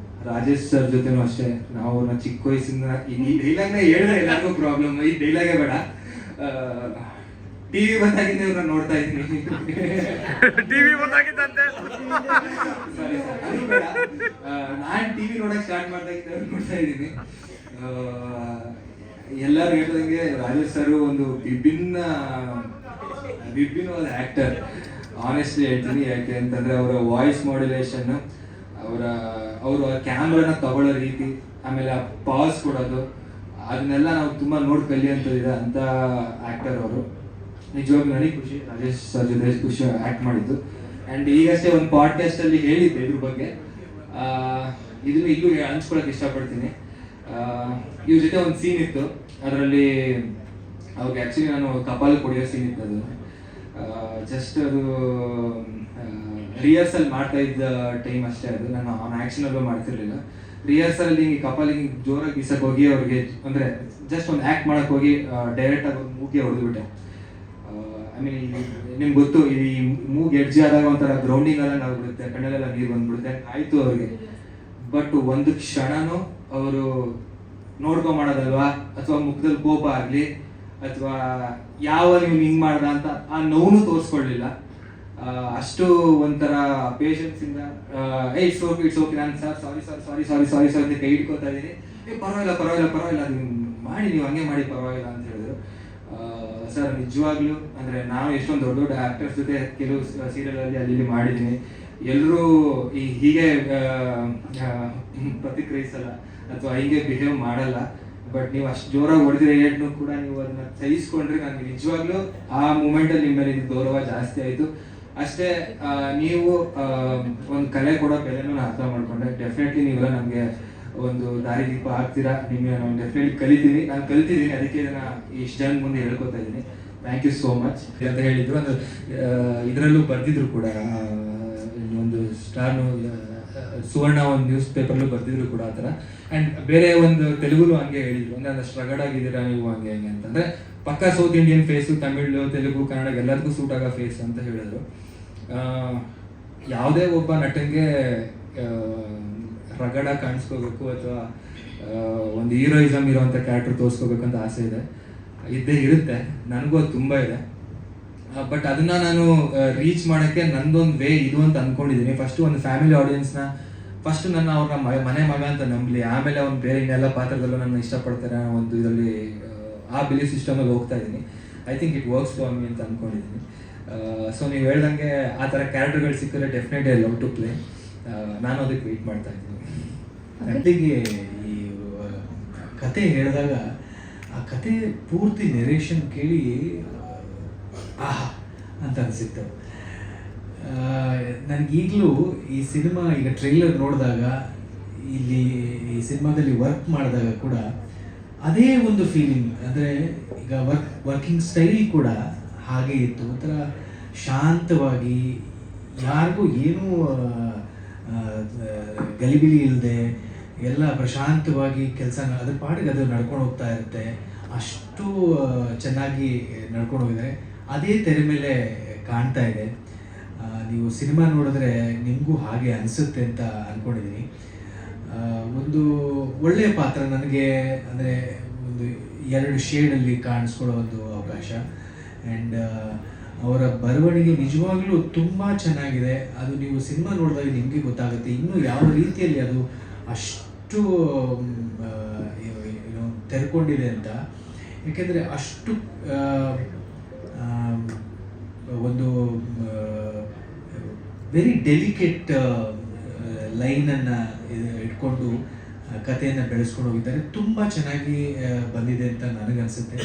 ರಾಜೇಶ್ ಸರ್ ಜೊತೆನೂ ಅಷ್ಟೇ. ನಾವು ಚಿಕ್ಕ ವಯಸ್ಸಿಂದ ಈ ಡೈಲಾಗ್ನ ಹೇಳಿದ್ರೆ ಎಲ್ಲರಿಗೂ ಪ್ರಾಬ್ಲಮ್, ಈ ಡೈಲಾಗೇ ಬೇಡ. ಟಿವಿ ಬಂದಾಗಿಂದ ಇವ್ರನ್ನ ನೋಡ್ತಾ ಇದ್ದೀನಿ. ಟಿವಿ ಬಂದಾಗಿದ್ದಂತೆ. ಸಾರಿ ಸರ್, ಅದು ಬೇಡ. ನಾನು ಟಿವಿ ನೋಡಕ್ ಸ್ಟಾರ್ಟ್ ಮಾಡ್ದಾಗಿಂದ ನೋಡ್ತಾ ಇದ್ದೀನಿ. ಎಲ್ಲರೂ ಹೇಳ್ದಂಗೆ ರಾಜೇಶ್ ಸರ್ ಒಂದು ವಿಭಿನ್ನವಾದ ಆಕ್ಟರ್. ಆನೆಸ್ಟ್ಲಿ ಹೇಳ್ತೀನಿ. ಯಾಕೆ ಅಂತಂದ್ರೆ ಅವರ ವಾಯ್ಸ್ ಮಾಡ್ಯುಲೇಷನ್, ಅವರು ಕ್ಯಾಮ್ರಾನ ತಗೊಳ್ಳೋ ರೀತಿ, ಆಮೇಲೆ ಆ ಪಾಸ್ ಕೊಡೋದು, ಅದನ್ನೆಲ್ಲ ನಾವು ತುಂಬ ನೋಡಿ ಕಲಿಯುವಂಥದ್ದಿದೆ ಅಂತ ಆ್ಯಕ್ಟರ್ ಅವರು. ನಿಜವಾಗ್ಲೂ ನನಗೆ ಖುಷಿ ರಾಜೇಶ್ ಸರ್ ಜೊತೆ ಖುಷಿ ಆ್ಯಕ್ಟ್ ಮಾಡಿದ್ದು. ಆ್ಯಂಡ್ ಈಗಷ್ಟೇ ಒಂದು ಪಾಡ್ಕಾಸ್ಟಲ್ಲಿ ಹೇಳಿದ್ದೆ ಇದ್ರ ಬಗ್ಗೆ. ಇದನ್ನು ಇಲ್ಲೂ ಹಂಚ್ಕೊಳಕ್ಕೆ ಇಷ್ಟಪಡ್ತೀನಿ. ಇವ್ರ ಜೊತೆ ಒಂದು ಸೀನ್ ಇತ್ತು, ಅದರಲ್ಲಿ ಅವ್ರಿಗೆ ಆ್ಯಕ್ಚುಲಿ ನಾನು ಕಪಾಲ್ ಕೊಡಿಯೋ ಸೀನ್ ಇತ್ತು. ಅದು ಜಸ್ಟ್ ಅದು ರಿಹರ್ಸಲ್ ಮಾಡ್ತಾ ಇದ್ದ ಟೈಮ್ ಅಷ್ಟೇ. ಅದು ನಾನು ಆನ್ ಆ್ಯಕ್ಷನಲ್ಲೂ ಮಾಡ್ತಿರ್ಲಿಲ್ಲ. ರಿಹರ್ಸಲ್ ಹಿಂಗೆ ಕಪಾಲ್ ಹಿಂಗೆ ಜೋರಾಗಿ ಬೀಸಕ್ಕೆ ಹೋಗಿ ಅವ್ರಿಗೆ ಅಂದರೆ ಜಸ್ಟ್ ಒಂದು ಆ್ಯಕ್ಟ್ ಮಾಡೋಕ್ಕೆ ಹೋಗಿ ಡೈರೆಕ್ಟಾಗಿ ಒಂದು ಮೂಗಿಗೆ ಹೊಡೆದ್ಬಿಟ್ಟೆ. ಐ ಮೀನ್ ನಿಮ್ಗೆ ಗೊತ್ತು, ಈ ಮೂಗ್ ಎಡ್ಜ್ ಆದಾಗ ಒಂಥರ ಗ್ರೌಂಡಿಂಗ್ ಆದಂಗೆ ಆಗ್ಬಿಡುತ್ತೆ, ಕಣ್ಣಲ್ಲೆಲ್ಲ ನೀರು ಬಂದ್ಬಿಡುತ್ತೆ, ಆಯ್ತು ಅವ್ರಿಗೆ. ಬಟ್ ಒಂದು ಕ್ಷಣನೂ ಅವರು ನೋಡ್ಕೊಂಬಾಡೋದಲ್ವಾ, ಅಥವಾ ಮುಖದಲ್ಲಿ ಕೋಪ ಆಗಲಿ, ಅಥವಾ ಯಾವ ನೀವು ಹಿಂಗೆ ಮಾಡ್ದ ಅಂತ ಆ ನೋವು ತೋರಿಸ್ಕೊಳ್ಳಿಲ್ಲ. ಅಷ್ಟು ಒಂಥರ ಪೇಷನ್ಸ್ ಇಂದ ಇಟ್ಸ್ ಓಕೆ ನಾನು ಸಾರಿ ಅಂತ ಕೈ ಹಿಡ್ಕೊತಾ ಇದ್ದೀನಿ. ಪರವಾಗಿಲ್ಲ ಅದು ಮಾಡಿ, ನೀವು ಹಂಗೆ ಮಾಡಿ, ಪರವಾಗಿಲ್ಲ ಅಂತ ಹೇಳಿದ್ರು. ಸರ್ ನಿಜವಾಗ್ಲೂ ಅಂದರೆ ನಾನು ಎಷ್ಟೊಂದು ದೊಡ್ಡ ದೊಡ್ಡ ಆ್ಯಕ್ಟರ್ಸ್ ಜೊತೆ ಕೆಲವು ಸೀರಿಯಲಲ್ಲಿ ಅಲ್ಲಿ ಮಾಡಿದ್ದೀನಿ. ಎಲ್ಲರೂ ಹೀಗೆ ಪ್ರತಿಕ್ರಿಯಿಸಲ್ಲ ಅಥವಾ ಹೀಗೆ ಬಿಹೇವ್ ಮಾಡಲ್ಲ. ಬಟ್ ನೀವು ಅಷ್ಟು ಜೋರಾಗಿ ಹೊಡೆದಿರೋ ಏಟ್ನು ಕೂಡ ನೀವು ಅದನ್ನ ಸಹಿಸ್ಕೊಂಡ್ರೆ ನನಗೆ ನಿಜವಾಗ್ಲೂ ಆ ಮೂಮೆಂಟಲ್ಲಿ ನಿಮ್ಮ ಮೇಲೆ ಗೌರವ ಜಾಸ್ತಿ ಆಯಿತು. ಅಷ್ಟೇ, ನೀವು ಒಂದು ಕಲೆ ಕೊಡೋ ಬೆಲೆನೂ ನಾನು ಅರ್ಥ ಮಾಡ್ಕೊಂಡೆ. ಡೆಫಿನೆಟ್ಲಿ ನೀವೆಲ್ಲ ನಮಗೆ ಒಂದು ದಾರಿದೀಪ ಆಗ್ತೀರಾ. ನಿಮಗೆ ನಾನು ಡೆಫಿನೆಟ್ಲಿ ಕಲಿತಿದ್ದೀನಿ, ಅದಕ್ಕೆ ಇದನ್ನ ಇಷ್ಟು ಜನ ಮುಂದೆ ಹೇಳ್ಕೊತಾ ಇದ್ದೀನಿ. ಥ್ಯಾಂಕ್ ಯು ಸೋ ಮಚ್ ಅಂತ ಹೇಳಿದ್ರು. ಅಂದರೆ ಇದರಲ್ಲೂ ಬರೆದಿದ್ರು ಕೂಡ, ಒಂದು ಸ್ಟಾರ್ನು ಸುವರ್ಣ ಒಂದು ನ್ಯೂಸ್ ಪೇಪರ್ಲು ಬರೆದಿದ್ರು ಕೂಡ ಆ ಥರ. ಆ್ಯಂಡ್ ಬೇರೆ ಒಂದು ತೆಲುಗುಲು ಹಂಗೆ ಹೇಳಿದ್ರು, ಅಂದರೆ ಅದಷ್ಟು ರಗಡಾಗಿದ್ದೀರಾ ನೀವು ಹಂಗೆ ಹಂಗೆ ಅಂತಂದರೆ ಪಕ್ಕಾ south Indian face, Tamil, Telugu, Kannada ಎಲ್ಲರಿಗೂ ಸೂಟ್ ಆಗೋ ಫೇಸ್ ಅಂತ ಹೇಳಿದ್ರು. ಯಾವುದೇ ಒಬ್ಬ ನಟನಿಗೆ ರಗಡ ಕಾಣಿಸ್ಕೋಬೇಕು ಅಥವಾ ಒಂದು ಹೀರೋಯಿಸಮ್ ಇರೋವಂಥ ಕ್ಯಾರೆಕ್ಟರ್ ತೋರಿಸ್ಕೋಬೇಕಂತ ಆಸೆ ಇದ್ದೇ ಇರುತ್ತೆ. ನನಗೂ ಅದು ತುಂಬ ಇದೆ. ಬಟ್ ಅದನ್ನ ನಾನು ರೀಚ್ ಮಾಡೋಕ್ಕೆ ನಂದೊಂದು ವೇ ಇದು ಅಂತ ಅಂದ್ಕೊಂಡಿದ್ದೀನಿ. ಫಸ್ಟು ಒಂದು ಫ್ಯಾಮಿಲಿ ಆಡಿಯನ್ಸ್ನ ಫಸ್ಟ್ ನನ್ನ ಅವ್ರನ್ನ ಮನೆ ಮಗ ಅಂತ ನಂಬಲಿ, ಆಮೇಲೆ ಅವ್ನು ಬೇರೆ ಇನ್ನೆಲ್ಲ ಪಾತ್ರದಲ್ಲೂ ನನ್ನ ಇಷ್ಟಪಡ್ತಾರೆ ಒಂದು ಇದರಲ್ಲಿ ಆ ಬಿಲೀಫ್ ಸಿಸ್ಟಮಲ್ಲಿ ಹೋಗ್ತಾ ಇದ್ದೀನಿ. I think it works for me ಅಂತ ಅಂದ್ಕೊಂಡಿದ್ದೀನಿ. ಸೊ ನೀವು ಹೇಳ್ದಂಗೆ ಆ ಥರ ಕ್ಯಾರೆಕ್ಟರ್ಗಳು ಸಿಕ್ಕಿದ್ರೆ definitely I love to play. ನಾನು ಅದಕ್ಕೆ ವೆಯ್ಟ್ ಮಾಡ್ತಾ ಇದ್ದೀನಿ. ನನಗೆ ಈ ಕತೆ ಹೇಳಿದಾಗ ಆ ಕತೆ ಪೂರ್ತಿ ನೆರೇಷನ್ ಕೇಳಿ ಆಹಾ ಅಂತ ಅನಿಸಿತ್ತು. ನನಗೀಗಲೂ ಈ ಸಿನಿಮಾ ಈಗ ಟ್ರೈಲರ್ ನೋಡಿದಾಗ, ಇಲ್ಲಿ ಈ ಸಿನಿಮಾದಲ್ಲಿ ವರ್ಕ್ ಮಾಡಿದಾಗ ಕೂಡ ಅದೇ ಒಂದು ಫೀಲಿಂಗ್. ಅಂದರೆ ಈಗ ವರ್ಕಿಂಗ್ ಸ್ಟೈಲ್ ಕೂಡ ಹಾಗೆ ಇತ್ತು, ಒಂಥರ ಶಾಂತವಾಗಿ, ಯಾರಿಗೂ ಏನೂ ಗಲಿಬಿಲಿ ಇಲ್ಲದೆ ಎಲ್ಲ ಪ್ರಶಾಂತವಾಗಿ ಕೆಲಸ ಅದ್ರ ಪಾಡಿಗೆ ಅದು ನಡ್ಕೊಂಡು ಹೋಗ್ತಾ ಇರುತ್ತೆ. ಅಷ್ಟು ಚೆನ್ನಾಗಿ ನಡ್ಕೊಂಡು ಹೋಗಿದ್ದಾರೆ. ಅದೇ ತೆರೆ ಮೇಲೆ ಕಾಣ್ತಾ ಇದೆ. ನೀವು ಸಿನಿಮಾ ನೋಡಿದ್ರೆ ನಿಮಗೂ ಹಾಗೆ ಅನಿಸುತ್ತೆ ಅಂತ ಅಂದ್ಕೊಂಡಿದ್ದೀನಿ. ಒಂದು ಒಳ್ಳೆಯ ಪಾತ್ರ ನನಗೆ, ಅಂದರೆ ಒಂದು 2 ಶೇಡಲ್ಲಿ ಕಾಣಿಸ್ಕೊಳ್ಳೋ ಒಂದು ಅವಕಾಶ. ಆ್ಯಂಡ್ ಅವರ ಬರವಣಿಗೆ ನಿಜವಾಗ್ಲೂ ತುಂಬ ಚೆನ್ನಾಗಿದೆ. ಅದು ನೀವು ಸಿನಿಮಾ ನೋಡಿದಾಗ ನಿಮಗೆ ಗೊತ್ತಾಗುತ್ತೆ ಇನ್ನೂ ಯಾವ ರೀತಿಯಲ್ಲಿ ಅದು ಅಷ್ಟು ತೆರ್ಕೊಂಡಿದೆ ಅಂತ. ಏಕೆಂದರೆ ಅಷ್ಟು ಒಂದು ವೆರಿ ಡೆಲಿಕೇಟ್ ಲೈನನ್ನು ಇಟ್ಕೊಂಡು ಕಥೆಯನ್ನು ಬೆಳೆಸ್ಕೊಂಡು ಹೋಗಿದ್ದಾರೆ. ತುಂಬ ಚೆನ್ನಾಗಿ ಬಂದಿದೆ ಅಂತ ನನಗನ್ಸುತ್ತೆ.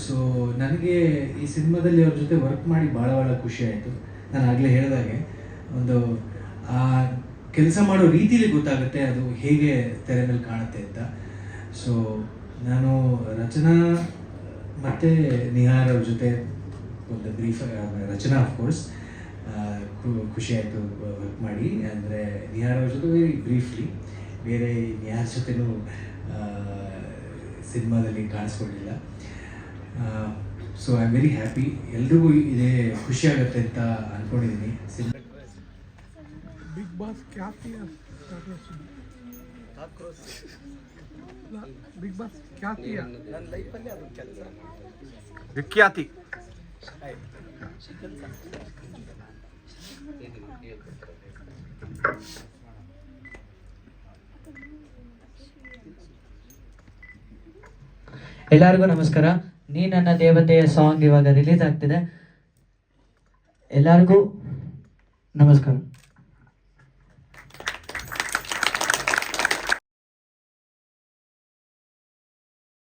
ಸೊ ನನಗೆ ಈ ಸಿನಿಮಾದಲ್ಲಿ ಅವ್ರ ಜೊತೆ ವರ್ಕ್ ಮಾಡಿ ಭಾಳ ಖುಷಿ ಆಯಿತು. ನಾನು ಆಗಲೇ ಹೇಳಿದಾಗೆ ಒಂದು ಆ ಕೆಲಸ ಮಾಡೋ ರೀತಿಲಿ ಗೊತ್ತಾಗುತ್ತೆ ಅದು ಹೇಗೆ ತೆರೆ ಮೇಲೆ ಕಾಣುತ್ತೆ ಅಂತ. ಸೊ ನಾನು ರಚನಾ ಮತ್ತು ನಿಹಾರ್ ಅವ್ರ ಜೊತೆ ಒಂದು ಬ್ರೀಫ್, ರಚನಾ ಆಫ್ಕೋರ್ಸ್ ಖುಷಿ ಆಯಿತು ವರ್ಕ್ ಮಾಡಿ. ಅಂದರೆ ನಿಹಾರ್ ಅವ್ರ ಜೊತೆ ವೆರಿ ಬ್ರೀಫ್ಲಿ, ಬೇರೆ ಯಾರ ಜೊತೆನೂ ಸಿನಿಮಾದಲ್ಲಿ ಕಾಣಿಸ್ಕೊಂಡಿಲ್ಲ. So I am very happy. ಎಲ್ರಿಗೂ ಇದೇ ಖುಷಿ ಆಗುತ್ತೆ ಅಂತ ಅಂದ್ಕೊಂಡಿದ್ದೀನಿ. ಬಿಗ್ ಬಾಸ್ ಬಿಗ್ ಬಾಸ್ ನನ್ನ ಲೈಫಲ್ಲಿ ಅದು ಕೆಲಸ ವಿಖ್ಯಾತಿ. ಎಲ್ಲರಿಗೂ ನಮಸ್ಕಾರ. ನೀ ನನ್ನ ದೇವತೆಯ ಸಾಂಗ್ ಇವಾಗ ರಿಲೀಸ್ ಆಗ್ತಿದೆ. ಎಲ್ಲರಿಗೂ ನಮಸ್ಕಾರ.